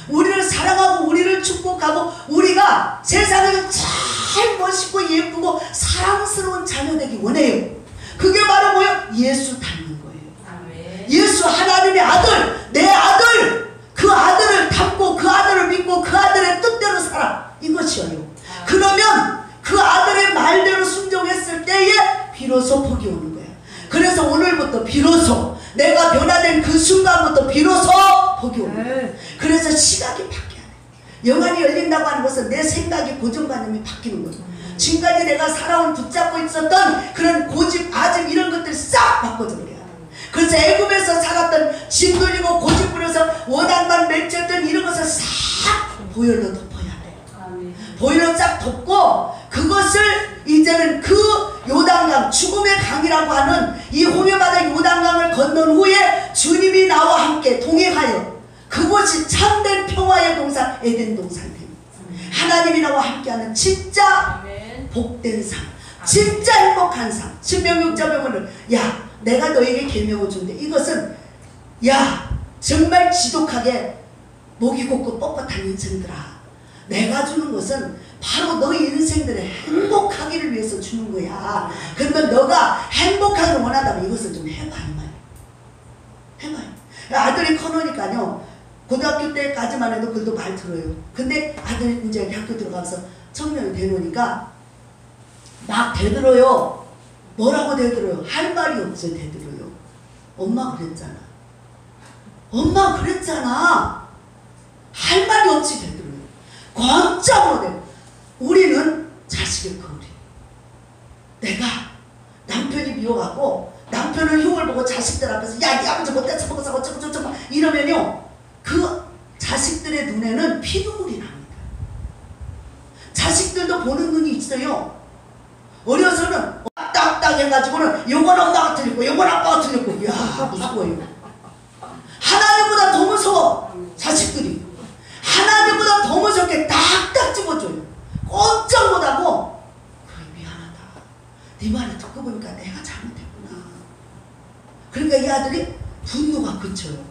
우리를 사랑하고 우리를 축복하고 우리가 세상에서 잘 멋있고 예쁘고 사랑스러운 자녀 되기 원해요. 그게 바로 뭐예요? 예수 닮는 거예요. 아멘. 예수 하나님의 아들, 내 아들, 그 아들을 닮고 그 아들을 믿고 그 아들의 뜻대로 살아. 이것이에요. 그러면 그 아들의 말대로 순종했을 때에 비로소 복이 오는 거예요. 그래서 오늘부터 비로소 내가 변화된 그 순간부터 비로소 복이 오는 거예요. 그래서 시각이 바뀌어야 돼. 영안이 열린다고 하는 것은 내 생각이 고정관념이 바뀌는 거예요. 지금까지 내가 살아온 붙잡고 있었던 그런 고집, 아집 이런 것들이 싹 바꿔져 버려야 돼. 그래서 애굽에서 살았던 짓눌리고 고집 부려서 원한만 맺혔던 이런 것을 싹 보혈로 덮어야 돼. 보혈로 싹 덮고 그것을 이제는 그 요단강, 죽음의 강이라고 하는 이 호면바다 요단강을 건넌 후에 주님이 나와 함께 동행하여 그곳이 참된 평화의 동산 에덴 동산이 됩니다. 하나님이 나와 함께하는 진짜 복된 삶, 진짜 행복한 삶. 신명육자 보면은 야 내가 너에게 계명을 준대. 이것은 야 정말 지독하게 목이 곧고 뻣뻣한 인생들아, 내가 주는 것은 바로 너희 인생들의 행복하기를 위해서 주는 거야. 그러면 너가 행복하기를 원한다면 이것을 좀 해봐 이 말이야. 해봐요. 아들이 커놓으니까요 고등학교 때까지만 해도 그래도 말 들어요. 근데 아들이 이제 대학교 들어가서 청년이 되놓으니까 막 대들어요. 뭐라고 대들어요? 할 말이 없어요. 대들어요. 엄마 그랬잖아. 엄마 그랬잖아. 할 말이 없이 대들어요. 꼼짝 못해. 우리는 자식의 거울이. 내가 남편이 미워갖고 남편의 흉을 보고 자식들 앞에서 야 네 아버지 못돼서 먹어서 어쩌고 이러면요 그 자식들의 눈에는 피눈물이 납니다. 자식들도 보는 눈이 있어요. 어려서는 딱딱 해가지고는 요건 엄마가 틀렸고 요건 아빠가 틀렸고 야 무서워요. 하나님보다 더 무서워. 자식들이 하나님보다 더 무섭게 딱딱 집어줘요. 꼼짝 못하고 그래 미안하다. 네 말을 듣고 보니까 내가 잘못했구나. 그러니까 이 아들이 분노가 그쳐요.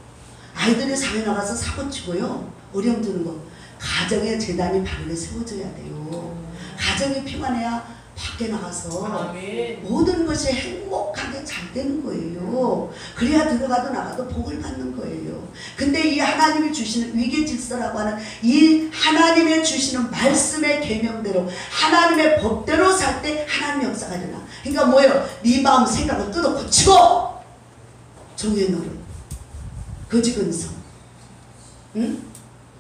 아이들이 사회 나가서 사고치고요 어려움 드는 거 가정의 재단이 바르게 세워져야 돼요. 가정이 평안해야 밖에 나가서 아멘. 모든 것이 행복하게 잘 되는 거예요. 그래야 들어가도 나가도 복을 받는 거예요. 근데 이 하나님이 주시는 위계 질서라고 하는 이 하나님의 주시는 말씀의 계명대로 하나님의 법대로 살 때 하나님의 역사가 일어나. 그러니까 뭐예요? 네 마음 생각을 뜯어 고치고 종의 노릇, 거지 근성, 응?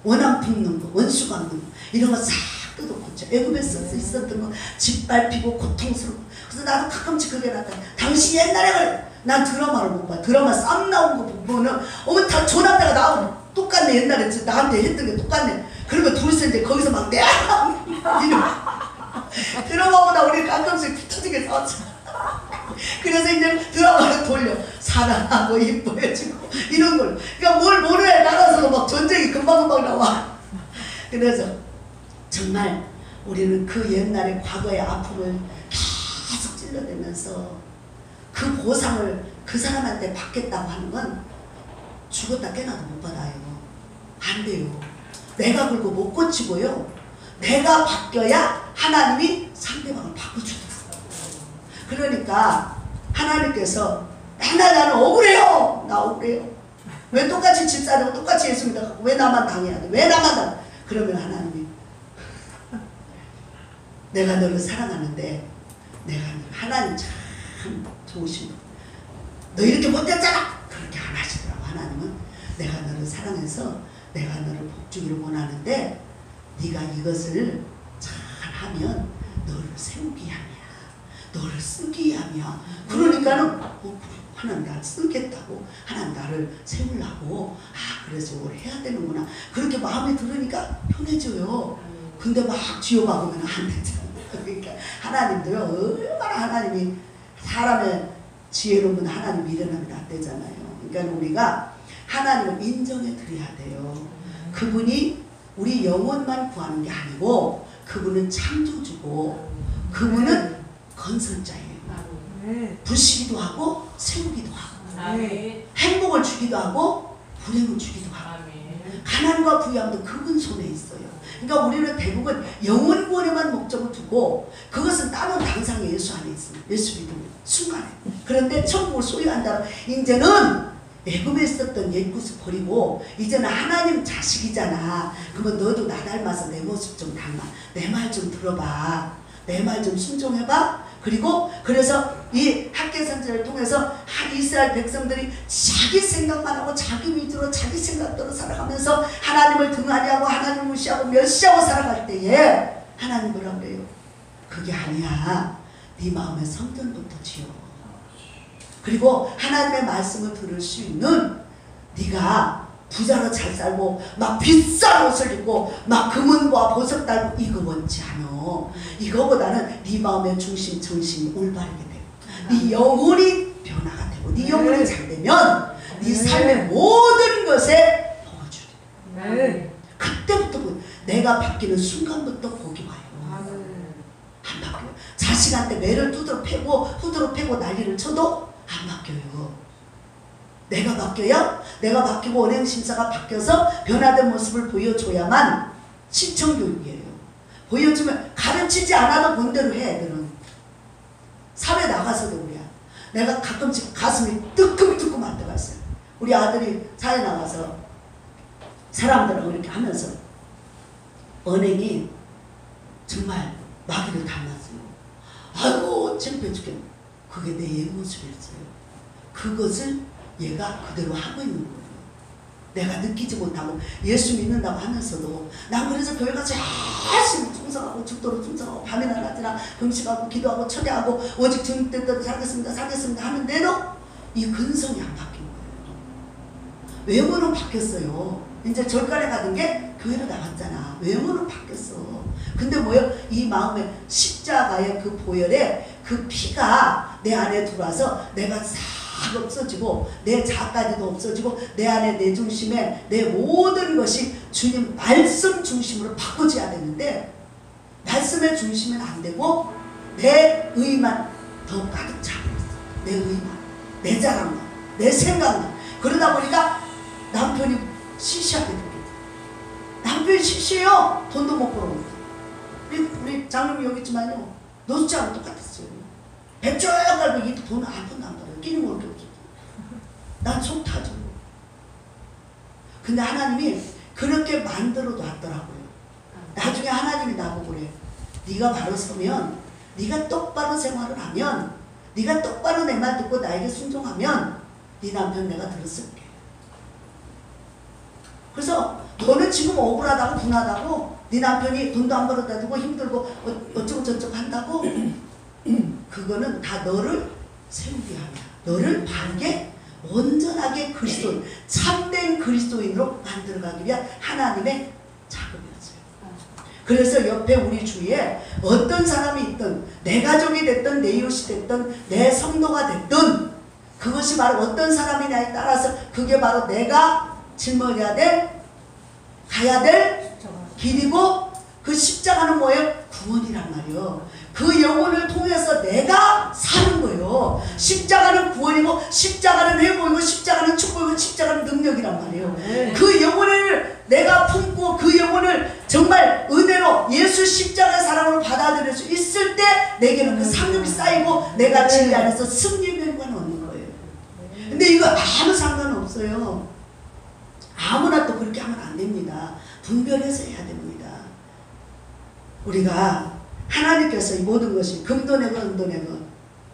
원한 품는 거, 원수 갚는 거 이런 거 싹 뜯어 고쳐. 애굽에서 있었던 거 짓밟히고 고통스럽고. 그래서 나도 가끔씩 그게 났다. 당신 옛날에 그래. 난 드라마를 못 봐. 드라마 쌈 나온 거 보면은 어머 다 조남자가 나오고 똑같네. 옛날에 나한테 했던 게 똑같네. 그러면 둘이서 이제 거기서 막 내가 드라마보다 우리 가끔씩 붙어지게 싸웠잖아. 그래서 이제 드라마를 돌려 사랑하고 이뻐해주고 이런 걸. 그러니까 뭘 모르에 따라서도 막 전쟁이 금방금방 나와. 그래서 정말 우리는 그 옛날의 과거의 아픔을 계속 찔러대면서 그 보상을 그 사람한테 받겠다고 하는 건 죽었다 깨나도 못 받아요. 안 돼요. 내가 그리고 못 고치고요. 내가 바뀌어야 하나님이 상대방을 바꿔주더라고요. 그러니까 하나님께서 맨날 나는 억울해요. 나 억울해요. 왜 똑같이 집사람하고 똑같이 예수 믿어갖고 왜 나만 당해야 돼? 왜 나만 당해? 그러면 하나님이 내가 너를 사랑하는데 내가 하나님 참 좋으신 분. 너 이렇게 못됐잖아. 그렇게 안 하시더라고. 하나님은 내가 너를 사랑해서 내가 너를 복주기를 원하는데 네가 이것을 잘하면 너를 세우기 함이야. 너를 쓰기 함이야. 그러니까는 하나님 나를 쓰겠다고 하나님 나를 세우려고 그래서 이걸 해야 되는구나. 그렇게 마음에 들으니까 편해져요. 근데 막 쥐어박으면 안 되잖아. 그러니까 하나님도요 얼마나 하나님이 사람의 지혜로운 하나님 미련하면 안 되잖아요. 그러니까 우리가 하나님을 인정해 드려야 돼요. 그분이 우리 영혼만 구하는 게 아니고 그분은 창조주고 그분은 건설자예요. 부시기도 하고 세우기도 하고 행복을 주기도 하고 불행을 주기도 하고 가난과 부유함도 그분 손에 있어요. 그러니까 우리는 대부분 영혼 구원에만 목적을 두고 그것은 따로 당상의 예수 안에 있습니다. 예수 믿는 순간에. 그런데 천국을 소유한다면 이제는 애굽에 있었던 옛구습 버리고 이제는 하나님 자식이잖아. 그러면 너도 나 닮아서 내 모습 좀 닮아. 내 말 좀 들어봐. 내 말 좀 순종해봐. 그리고 그래서 이 학개 선지자를 통해서 이스라엘 백성들이 자기 생각만 하고 자기 위주로 자기 생각대로 살아가면서 하나님을 등한히하고 하나님을 무시하고 멸시하고 살아갈 때에 하나님 뭐라 그래요? 그게 아니야. 네 마음의 성전부터 지어. 그리고 하나님의 말씀을 들을 수 있는 네가 부자로 잘 살고 막 비싼 옷을 입고 막 금은과 보석 달고 이거 원치 않아. 이거보다는 네 마음의 중심 정신이 올바르게 되고 네 영혼이 변화가 되고 네 영혼이 잘 되면 네 삶의 모든 것에 복을 주리. 그때부터 내가 바뀌는 순간부터 복이 와요. 안 바뀌어요. 자식한테 매를 두드러 패고 후드러 패고 난리를 쳐도 안 바뀌어요. 내가 바뀌어야 내가 바뀌고 언행심사가 바뀌어서 변화된 모습을 보여줘야만 시청교육이에요. 보여주면 가르치지 않아도 본대로 해. 애들은 사회 나가서도 우리야. 내가 가끔씩 가슴이 뜨끔뜨끔할 때가 있어요. 우리 아들이 사회 나가서 사람들하고 이렇게 하면서 언행이 정말 마귀를 닮았어요. 아이고 창피해 죽겠네. 그게 내 옛모습이었어요. 그것을 얘가 그대로 하고 있는 거예요. 내가 느끼지 못하고 예수 믿는다고 하면서도 난 그래서 교회 가서 열심히 충성하고 죽도록 충성하고 밤이나 낮이나 금식하고 기도하고 철회하고 오직 주님 뜻대로 살겠습니다 하는데도 이 근성이 안 바뀐 거예요. 외모는 바뀌었어요. 이제 절간에 가는 게 교회로 나갔잖아. 외모는 바뀌었어. 근데 뭐예요? 이 마음에 십자가의 그 보혈에 그 피가 내 안에 들어와서 내가 싹 없어지고 내 자까지도 없어지고 내 안에 내 중심에 내 모든 것이 주님 말씀 중심으로 바꿔져야 되는데 말씀의 중심은 안 되고 내 의만 더 가득 차고 있어. 내 의만, 내 자랑만, 내 생각만. 그러다 보니까 남편이 시시하게 되겠죠. 남편이 시시해요. 돈도 못 벌어오고. 우리 장로님 여기 있지만요. 노숙자하고 똑같았어요. 백조약 갈고 이 돈 한 푼도 안 벌어요. 끼는 거 없어. 난 속 타죠. 근데 하나님이 그렇게 만들어 놨더라고요. 나중에 하나님이 나보고 그래. 네가 바로 서면, 네가 똑바로 생활을 하면, 네가 똑바로 내 말 듣고 나에게 순종하면 네 남편 내가 들었을게. 그래서 너는 지금 억울하다고 분하다고 네 남편이 돈도 안 벌어다 주고 힘들고 어쩌고 저쩌고 한다고 그거는 다 너를 세우게 하냐. 너를 바르게 온전하게 그리스도인, 참된 그리스도인으로 만들어가기 위한 하나님의 작업이었어요. 그래서 옆에 우리 주위에 어떤 사람이 있든 내 가족이 됐든 내 이웃이 됐든 내 성도가 됐든 그것이 바로 어떤 사람이냐에 따라서 그게 바로 내가 짊어져야 될 가야 될 길이고 그 십자가는 뭐예요? 구원이란 말이요. 그 영혼을 통해서 내가 사는 거예요. 십자가는 구원이고 십자가는 회복이고 십자가는 축복이고 십자가는 능력이란 말이에요. 그 영혼을 내가 품고 그 영혼을 정말 은혜로 예수 십자가의 사랑으로 받아들일 수 있을 때 내게는 그 상급이 쌓이고 내가 진리 안에서 승리의 면과는 얻는 거예요. 근데 이거 아무 상관없어요. 아무나 또 그렇게 하면 안 됩니다. 분별해서 해야 됩니다. 우리가 하나님께서 이 모든 것이 금도 내고 은도 내고,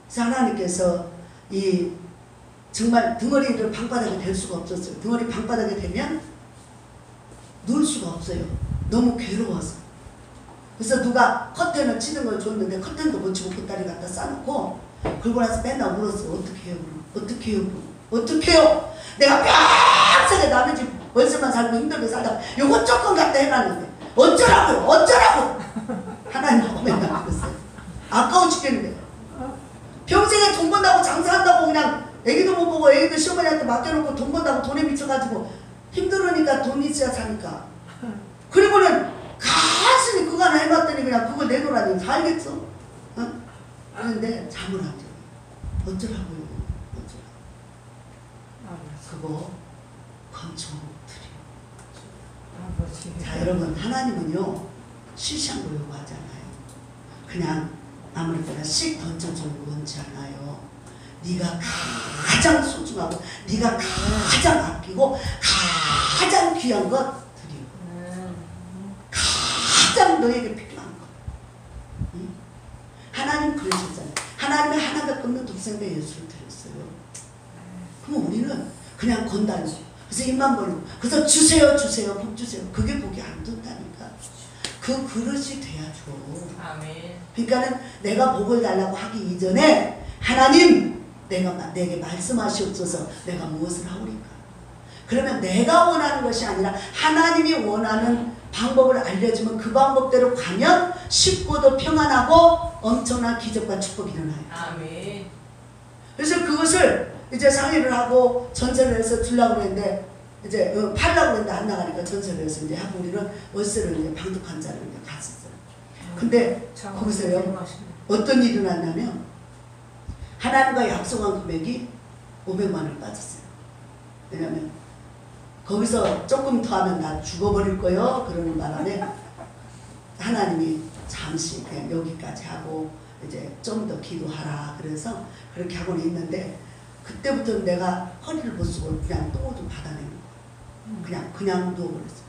그래서 하나님께서 이 정말 덩어리를 방바닥에 댈 수가 없었어요. 덩어리 방바닥에 대면 누울 수가 없어요. 너무 괴로워서. 그래서 누가 커튼을 치는 걸 줬는데 커튼도 못 치고 보따리 갖다 싸놓고 그러고 나서 맨날 울었어요. 어떻게 해요? 어떻게 해요? 어떻게 해요? 내가 평생에 남의 집 월세만 살고 힘들게 살다가 요거 조금 갖다 해놨는데 어쩌라고요? 어쩌라고? 하나님하고 맨날 그랬어요. 아까워 죽겠는데. 평생에 돈 번다고 장사한다고 그냥 애기도 못 보고 애기도 시어머니한테 맡겨놓고 돈 번다고 돈에 미쳐가지고 힘들으니까 돈 있어야 사니까. 그리고는 가슴이 그거 하나 해놨더니 그냥 그걸 내놓으라니 살겠어? 어? 그런데 잠을 안 자요. 어쩌라고요? 그거 건축 드려. 자, 여러분, 하나님은요 시시한 거 요구하잖아요. 그냥 아무렇게나 씩 던져주는 거 원치 않아요. 네가 가장 소중하고 네가 가장 아끼고 가장 귀한 것 드리고 가장 너에게 필요한 것. 응? 하나님 그러셨잖아요. 하나님의 하나밖에 없는 독생자 예수를 드렸어요. 그럼 우리는 그냥 건다니죠. 그래서 입만 벌리고 그래서 주세요 주세요 복 주세요. 그게 복이 안 된다니까. 그 그릇이 돼야죠. 아멘. 그러니까는 내가 복을 달라고 하기 이전에 하나님 내게 말씀하시옵소서. 내가 무엇을 하오리까. 그러면 내가 원하는 것이 아니라 하나님이 원하는 방법을 알려주면 그 방법대로 가면 쉽고도 평안하고 엄청난 기적과 축복이 일어나요. 아멘. 그래서 그것을 이제 상의를 하고 전세를 해서 주려고 그랬는데 이제 팔려고 그랬는데 안 나가니까 전세를 해서 이제 하고 우리는 월세를 이제 방독한 자를 이제 갔었어요. 근데 거기서요 어떤 일이 일어났냐면 하나님과 약속한 금액이 500만 원을 빠졌어요. 왜냐면 거기서 조금 더 하면 나 죽어버릴 거요 그러는 바람에 하나님이 잠시 그냥 여기까지 하고 이제 좀 더 기도하라 그래서 그렇게 하고는 있는데 그때부터 내가 허리를 못 쓰고 그냥 또 좀 받아내는 거예요. 그냥 누워버렸어요.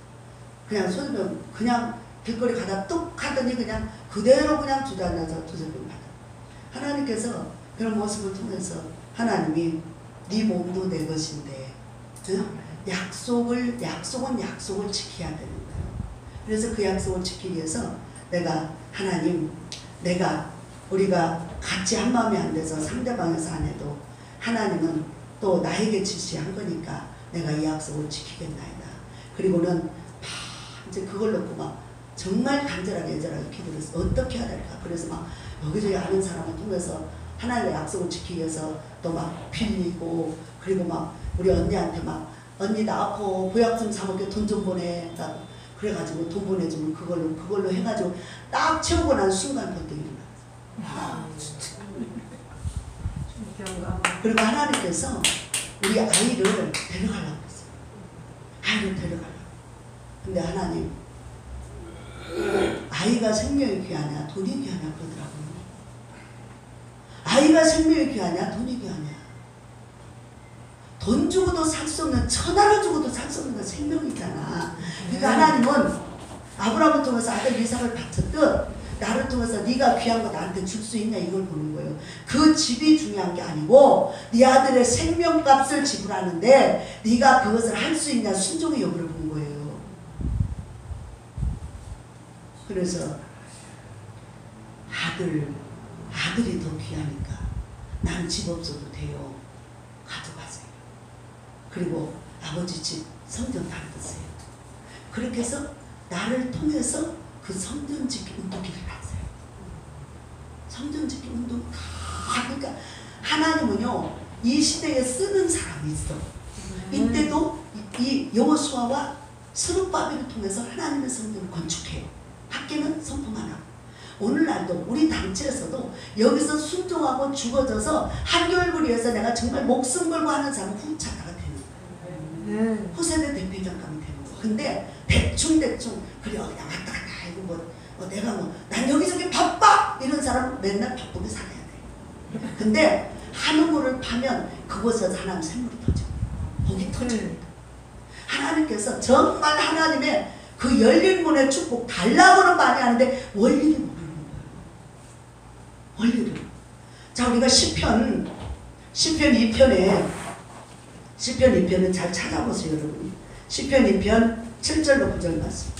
그냥 손으면 그냥 길거리 가다 뚝 하더니 그냥 그대로 그냥 주저앉아서 두들겨 받아. 하나님께서 그런 모습을 통해서 하나님이 네 몸도 내 것인데 약속은 약속을 지켜야 되는 거예요. 그래서 그 약속을 지키기 위해서 내가 하나님 우리가 같이 한 마음이 안 돼서 상대방에서 안 해도 하나님은 또 나에게 지시한 거니까 내가 이 약속을 지키겠나이다. 그리고는 이제 그걸 놓고 막 정말 간절하게 애절하게 기도를 했어. 어떻게 해야 될까. 그래서 막 여기저기 아는 사람을 통해서 하나님의 약속을 지키기 위해서 또 막 빌리고 그리고 막 우리 언니한테 막 언니 나 아파 보약 좀 사먹게 돈 좀 보내. 그래가지고 돈 보내주면 그걸로 해가지고 딱 채우고 난 순간 번뜩 일어났어. 그리고 하나님께서 우리 아이를 데려가려고 했어요. 아이를 데려가려고. 근데 하나님 아이가 생명이 귀하냐 돈이 귀하냐 그러더라고요. 아이가 생명이 귀하냐 돈이 귀하냐. 돈 주고도 살 수 없는 천하를 주고도 살 수 없는 건 생명이잖아. 그러니까 하나님은 아브라함을 통해서 아들 이삭을 바쳤듯 나를 통해서 네가 귀한 거 나한테 줄 수 있냐 이걸 보는 거예요. 그 집이 중요한 게 아니고 네 아들의 생명값을 지불하는데 네가 그것을 할 수 있냐 순종의 여부를 본 거예요. 그래서 아들이 더 귀하니까 나는 집 없어도 돼요. 가져가세요. 그리고 아버지 집 성전 닦으세요. 그렇게 해서 나를 통해서 그 성전 짓기 운동이 일어났어요. 성전 짓기 운동 그러니까 하나님은요 이 시대에 쓰는 사람이 있어. 이때도 이 여호수아와 스룹바벨을 통해서 하나님의 성전을 건축해요. 학계는 선포만 하고 오늘날도 우리 단체에서도 여기서 순종하고 죽어져서 한교회를 위해서 내가 정말 목숨 걸고 하는 사람은 후차다가 되는 거예요. 후세대 대표장 가면 되는 거예요. 근데 대충 그래 그냥 왔다 갔다 이거 내가 난 여기저기 바빠 이런 사람은 맨날 바쁘게 살아야 돼. 근데 한 우물을 파면 그곳에서 하나님 샘물이 터져. 복이 터집니다. 하나님께서 정말 하나님의 그 열린 문의 축복 달라고는 많이 하는데 원리를 모르는 거예요. 원리를. 자, 우리가 시편 2편은 잘 찾아보세요, 여러분. 시편 2편 7절로 9절 말씀.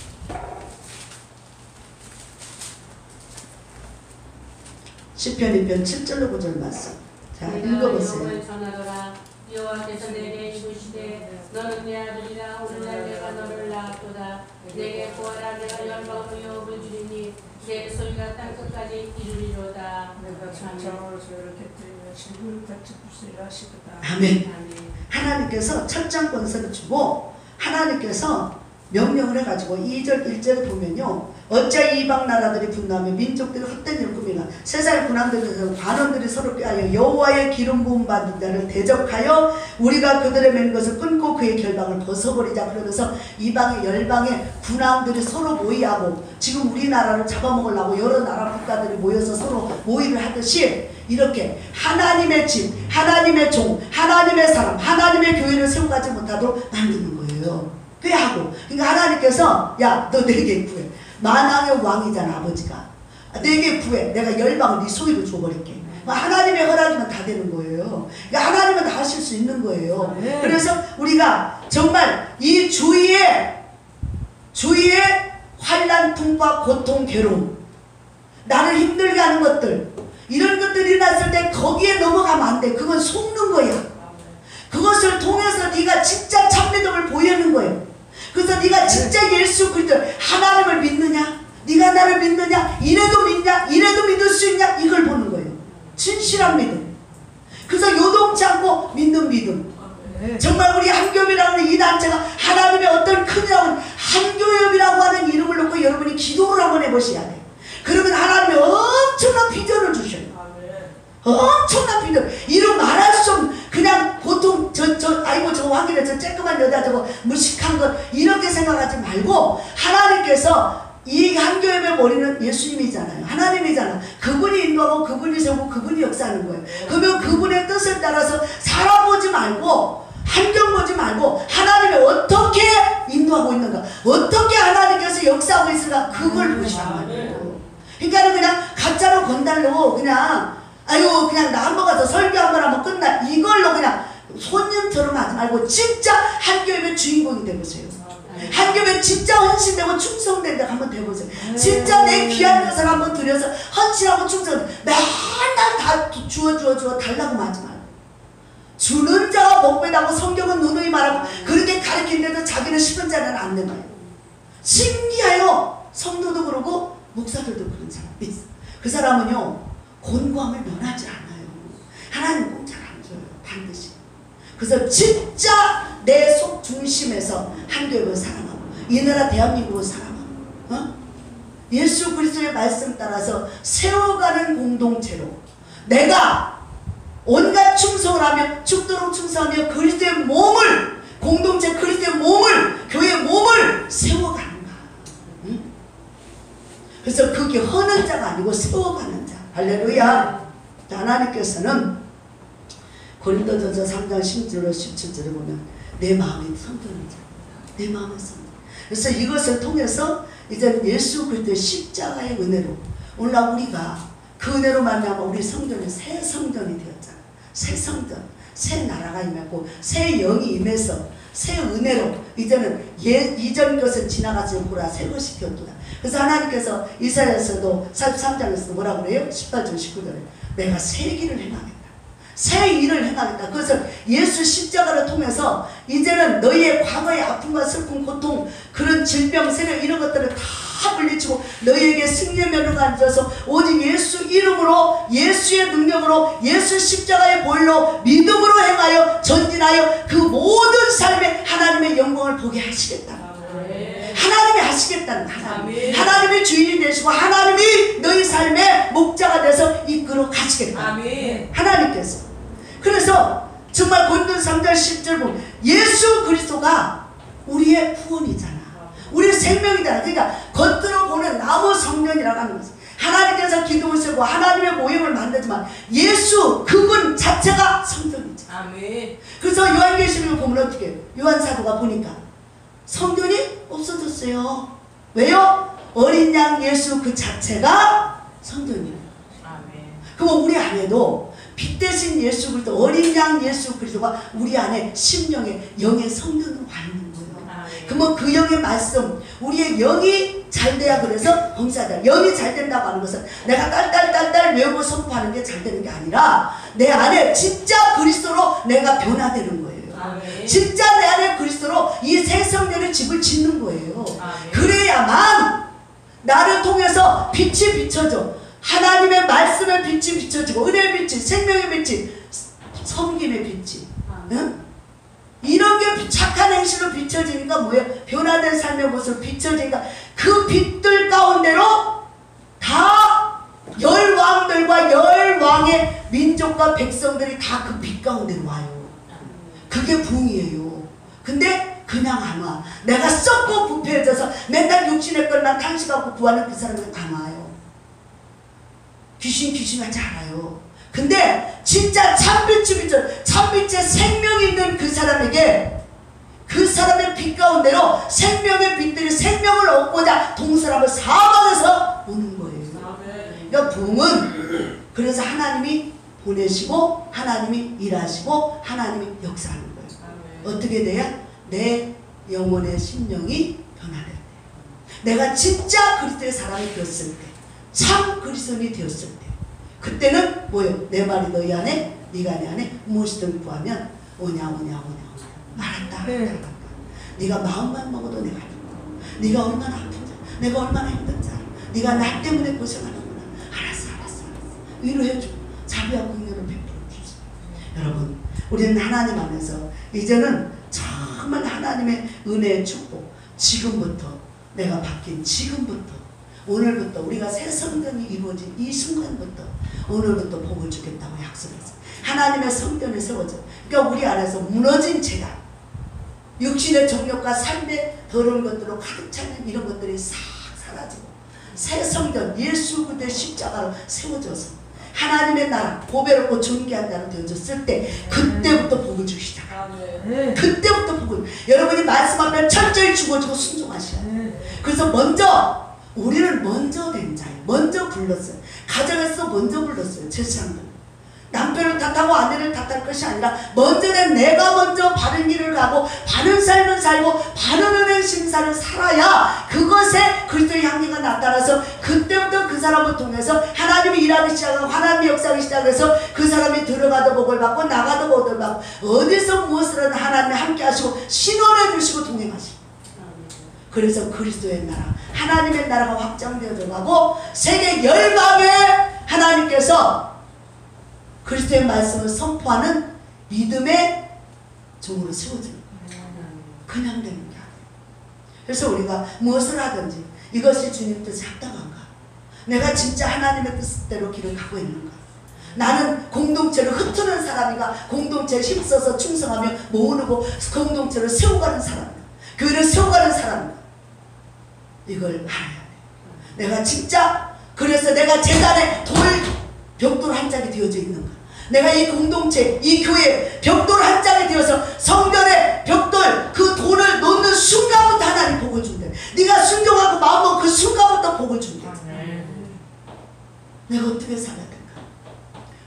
시편 2편 7절로 9절 말씀. 자, 읽어보세요. 여호와께서 내게 이르시되 너는 내 아들이라 오늘날 내가 너를 낳았도다. 내게 구하라. 내가 열방으로 여호와를 주리니 내 소리가 땅끝까지 이르리로다. 내가 천장으로 저를 곁들이며 지구를 같이 부수리라 하시도다. 아멘. 하나님께서 철장 권세를 주고 하나님께서 명령을 해가지고 2절 1절을 보면요, 어찌 이방 나라들이 분노하며 민족들이 헛된 일을 꾸미나 세상의 군왕들에서 관원들이 서로 꾀하여 여호와의 기름 부음 받은 자를 대적하여 우리가 그들의 맨 것을 끊고 그의 결박을 벗어버리자. 그러면서 이방의 열방의 군왕들이 서로 모의하고 지금 우리나라를 잡아먹으려고 여러 나라 국가들이 모여서 서로 모의를 하듯이 이렇게 하나님의 집, 하나님의 종, 하나님의 사람, 하나님의 교회를 세워가지 못하도록 만드는 거예요. 꾀하고. 그러니까 하나님께서 야, 너 내게 구해. 만왕의 왕이잖아, 아버지가. 내게 구해. 내가 열방을 네 소유로 줘버릴게. 하나님의 허락이면 다 되는 거예요. 그러니까 하나님은 다 하실 수 있는 거예요. 그래서 우리가 정말 이 주위에 환난, 풍파, 고통, 괴로움, 나를 힘들게 하는 것들, 이런 것들이 일어났을 때 거기에 넘어가면 안 돼. 그건 속는 거야. 그것을 통해서 네가 진짜 참믿음을 보이는 거예요. 그래서 네가 진짜 예수 그리스도 하나님을 믿느냐, 네가 나를 믿느냐, 이래도 믿냐, 이래도 믿을 수 있냐, 이걸 보는 거예요. 진실한 믿음. 그래서 요동치 않고 믿는 믿음. 정말 우리 한교회라고 하는 이 단체가 하나님의 어떤 큰 이라고 한교회라고 하는 이름을 놓고 여러분이 기도를 한번 해보셔야 돼. 그러면 하나님의 엄청난 비전을 주셔요. 엄청난 비전. 이름 말할 수 없는, 그냥 보통 아이고 저 확인해, 저 쬐끄만 여자 저거 무식한 것 이렇게 생각하지 말고 하나님께서 이 한교회의 머리는 예수님이잖아요. 하나님이잖아. 그분이 인도하고 그분이 세우고 그분이 역사하는 거예요. 그러면 그분의 뜻에 따라서 사람 보지 말고 환경 보지 말고 하나님이 어떻게 인도하고 있는가, 어떻게 하나님께서 역사하고 있을까, 그걸 보시란 말이에요. 그러니까 그냥 가짜로 건달로 그냥 아유 그냥 나 한번 가서 설교 한번 하면 끝나, 이걸로 그냥 손님처럼 하지 말고 진짜 한교회의 주인공이 되보세요. 한교회 진짜 헌신되고 충성된 데가 한번 되보세요. 진짜 내 귀한 것을 한번 들여서 헌신하고 충성, 맨날 다 주어 달라고 하지 말고, 주는 자가 복되다고 성경은 누누이 말하고 그렇게 가르치는데도 자기는 10원짜리는 안 내놔요. 신기해요. 성도도 그러고 목사들도 그런 사람이 있어. 그 사람은요 곤고함을 면하지 않아요. 하나님 공짜로 안 줘요. 반드시. 그래서 진짜 내 속 중심에서 한교회를 사랑하고 이 나라 대한민국을 사랑하고 예수 그리스도의 말씀 따라서 세워가는 공동체로 내가 온갖 충성을 하며 죽도록 충성하며 그리스도의 몸을, 공동체 그리스도의 몸을, 교회의 몸을 세워가는가. 그래서 그게 허는 자가 아니고 세워가는 자. 할렐루야. 하나님께서는 고린도전서 3장 10절로 17절에 보면 내 마음이 성전인 자, 내 마음의 성전. 그래서 이것을 통해서 이제 예수 그리스도의 십자가의 은혜로 오늘날 우리가 그 은혜로 말미암아 우리 성전이 새 성전이 되었잖아. 새 성전, 새 나라가 임했고 새 영이 임해서 새 은혜로 이제는 이전 것은 지나가지 보라 새 것이 되었도다. 그래서 하나님께서 이사야서도 43장에서 뭐라고 그래요? 18절 19절에 내가 새 길을 행하겠다. 새 일을 행하겠다. 그래서 예수 십자가를 통해서 이제는 너희의 과거의 아픔과 슬픔, 고통, 그런 질병, 세력 이런 것들을 다 물리치고 너희에게 승리의 면류가 앉아서 오직 예수 이름으로, 예수의 능력으로, 예수 십자가의 보혈로 믿음으로 행하여 전진하여 그 모든 삶에 하나님의 영광을 보게 하시겠다. 하나님이 가시겠다는 하나님. 아멘. 하나님이 주인이 되시고 하나님이 너희 삶의 목자가 돼서 이끌어 가시겠다. 아멘. 하나님께서. 그래서 정말 본문 3절 10절 보면 예수 그리스도가 우리의 구원이잖아. 우리의 생명이잖아. 그러니까 겉으로 보는 나무 성령이라고 하는 거죠. 하나님께서 기둥을 세고 하나님의 모형을 만들지만 예수 그분 자체가 성전이죠. 아멘. 그래서 요한계시록을 보면 어떻게 해요? 요한사도가 보니까 성전이 없어졌어요. 왜요? 어린 양 예수 그 자체가 성전이에요. 아멘. 그럼 우리 안에도 빛 대신 예수 그리스도 어린 양 예수 그리스도가 우리 안에 심령의 영의 성전으로 와 있는 거예요. 그러면 그 영의 말씀 우리의 영이 잘 돼야 그래서 범사다. 영이 잘 된다고 하는 것은 내가 딸딸딸딸 외우고 선포하는 게 잘 되는 게 아니라 내 안에 진짜 그리스도로 내가 변화되는 거예요. 아멘. 진짜 내 안에 그리스도로 이 새 성전의 집을 짓는 거예요. 아멘. 그래야만 나를 통해서 빛이 비춰져. 하나님의 말씀의 빛이 비춰지고 은혜의 빛이 생명의 빛이 섬김의 빛이 응? 이런 게 착한 행실로 비춰지니까 뭐예요? 변화된 삶의 모습으로 비춰지니까 그 빛들 가운데로 다 열왕들과 열왕의 민족과 백성들이 다 그 빛 가운데로 와요. 그게 부흥이에요. 근데 그냥 안 와. 내가 썩고 부패해져서 맨날 육신의 것만 탕식하고 구하는 그 사람은 안 와요. 귀신하지 않아요. 근데 진짜 참빛이 비춰 참빛의 생명이 있는 그 사람에게 그 사람의 빛 가운데로 생명의 빛들이 생명을 얻고자 동사람을 사방에서 오는 거예요. 그러니까 부흥은 그래서 하나님이 보내시고 하나님이 일하시고 하나님이 역사하는 거예요. 어떻게 돼야? 내 영혼의 심령이 변화될 때, 내가 진짜 그리스도의 사람이 되었을 때, 참 그리스도인이 되었을 때, 그때는 뭐예요? 내 말이 너희 안에 네가 내 안에 무엇이든 구하면 오냐 알았다. 네가 마음만 먹어도 내가 알고 네가 얼마나 아픈지 내가 얼마나 힘든지 알아. 네가 나 때문에 고생하는구나. 알았어. 위로해주고 자비와 긍휼을 베풀어 주시고. 여러분 우리는 하나님 안에서 이제는 정말 하나님의 은혜의 축복 지금부터 내가 바뀐 지금부터 오늘부터 우리가 새 성전이 이루어진 이 순간부터 오늘부터 복을 주겠다고 약속했어요. 하나님의 성전이 세워져. 그러니까 우리 안에서 무너진 재단, 육신의 정욕과 삶의 더러운 것들로 가득 차는 이런 것들이 싹 사라지고 새 성전 예수 그리스도의 십자가로 세워져서 하나님의 나라 보배롭고 존귀한 나라 되어졌을 때 그때부터 복을 주기 시작합니다. 그때부터 복을. 여러분이 말씀하면 철저히 죽어지고 순종하셔야 돼요. 그래서 먼저 우리는 먼저 된 자예요. 먼저 불렀어요. 가정에서 먼저 불렀어요. 제사장들. 남편을 탓하고 아내를 탓할 것이 아니라 먼저는 내가 먼저 바른 길을 가고 바른 삶을 살고 바른 은혜 신사를 살아야 그것에 그리스도의 향기가 나타나서 그때부터 그 사람을 통해서 하나님이 일하기 시작하고 하나님이 역사하기 시작해서 그 사람이 들어가도 복을 받고 나가도 복을 받고 어디서 무엇을 하든 하나님이 함께 하시고 신원해 주시고 동행하시고. 그래서 그리스도의 나라 하나님의 나라가 확장되어져 가고 세계 열방에 하나님께서 그리스도의 말씀을 선포하는 믿음의 종으로 세워지는 거예요. 그냥 되는 게 아니에요. 그래서 우리가 무엇을 하든지 이것이 주님 뜻이 합당한가? 내가 진짜 하나님의 뜻대로 길을 가고 있는가? 나는 공동체를 흩트는 사람인가? 공동체에 힘써서 충성하며 모으고 공동체를 세워가는 사람인가? 교회를 세워가는 사람인가? 이걸 알아야 돼. 내가 진짜 그래서 내가 재단에 벽돌 한 짝이 되어져 있는가? 내가 이 공동체, 이 교회 벽돌 한 짝이 되어서 성전에 벽돌 그 돌을 놓는 순간부터 하나님 복을 준대. 네가 순종하고 마음먹고 그 순간부터 복을 준대. 내가 어떻게 살아야 될까?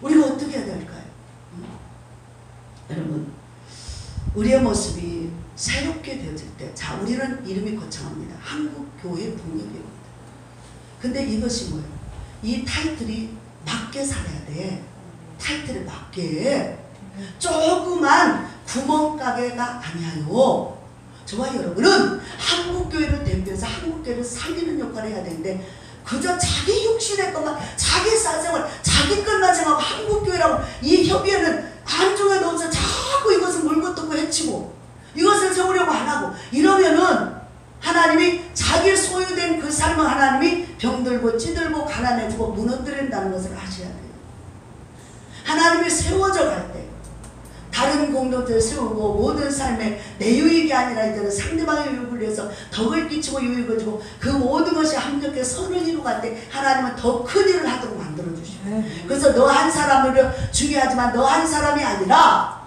우리가 어떻게 해야 될까요? 여러분 우리의 모습이 새롭게 되어질 때, 자 우리는 이름이 거창합니다. 한국교회 북녘교회입니다. 근데 이것이 뭐예요? 이 타이틀이 맞게 살아야 돼. 타이틀에 맞게. 조그만 구멍가게가 아니에요. 저와 여러분은 한국교회를 대표해서 한국교회를 살리는 역할을 해야 되는데 그저 자기 육신의 것만 자기 사생활 자기 것만 생각하고 한국교회라고 이 협의회는 안쪽에 넣어서 자꾸 이것을 물고 뜯고 해치고 이것을 세우려고 안 하고 이러면은 하나님이 자기 소유된 그 삶을 하나님이 병들고 찌들고 가난해지고 무너뜨린다는 것을 아셔야 돼요. 하나님이 세워져 갈 때 다른 공동체를 세우고 모든 삶에 내 유익이 아니라 이제는 상대방의 유익을 위해서 덕을 끼치고 유익을 주고 그 모든 것이 합력해 선을 이루어갈 때 하나님은 더 큰 일을 하도록 만들어주셔요. 그래서 너 한 사람을 중요하지만 너 한 사람이 아니라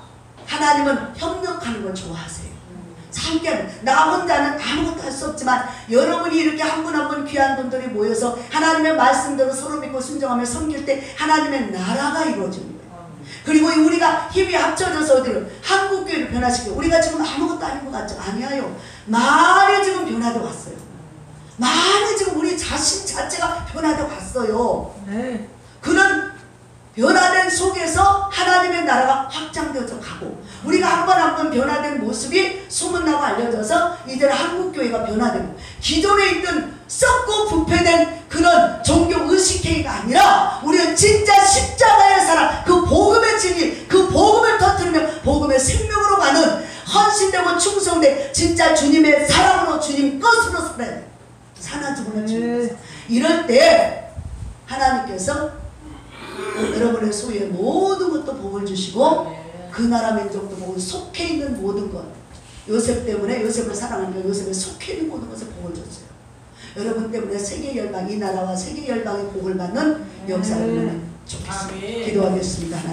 하나님은 협력하는 걸 좋아하세요. 함께 나 혼자는 아무것도 할 수 없지만 여러분이 이렇게 한 분 한 분 귀한 분들이 모여서 하나님의 말씀대로 서로 믿고 순종하며 섬길 때 하나님의 나라가 이루어지는 거예요. 그리고 우리가 힘이 합쳐져서 어디를 한국교회를 변화시키고 우리가 지금 아무것도 아닌 것 같죠? 아니에요. 많이 지금 변화돼 왔어요. 많이 지금 우리 자신 자체가 변화돼 왔어요. 네. 그런 변화된 속에서 하나님의 나라가 확장되어져 가고 우리가 한 번 한 번 변화된 모습이 소문나고 알려져서 이제는 한국교회가 변화되고 기존에 있던 썩고 부패된 그런 종교 의식행위가 아니라 우리는 진짜 십자가의 사랑 그 복음의 진리 그 복음을 터뜨리며 복음의 생명으로 가는 헌신되고 충성된 진짜 주님의 사랑으로 주님 것으로 살아야 돼. 사나주구나 주님께서. 이럴 때 하나님께서 여러분의 소유의 모든 것도 복을 주시고 그 나라 민족도 복을 속해 있는 모든 것 요셉 때문에 요셉을 사랑하니까 요셉에 속해 있는 모든 것을 복을 줬어요. 여러분 때문에 세계 열방 이 나라와 세계 열방의 복을 받는 역사를 이루면 좋겠습니다. 기도하겠습니다.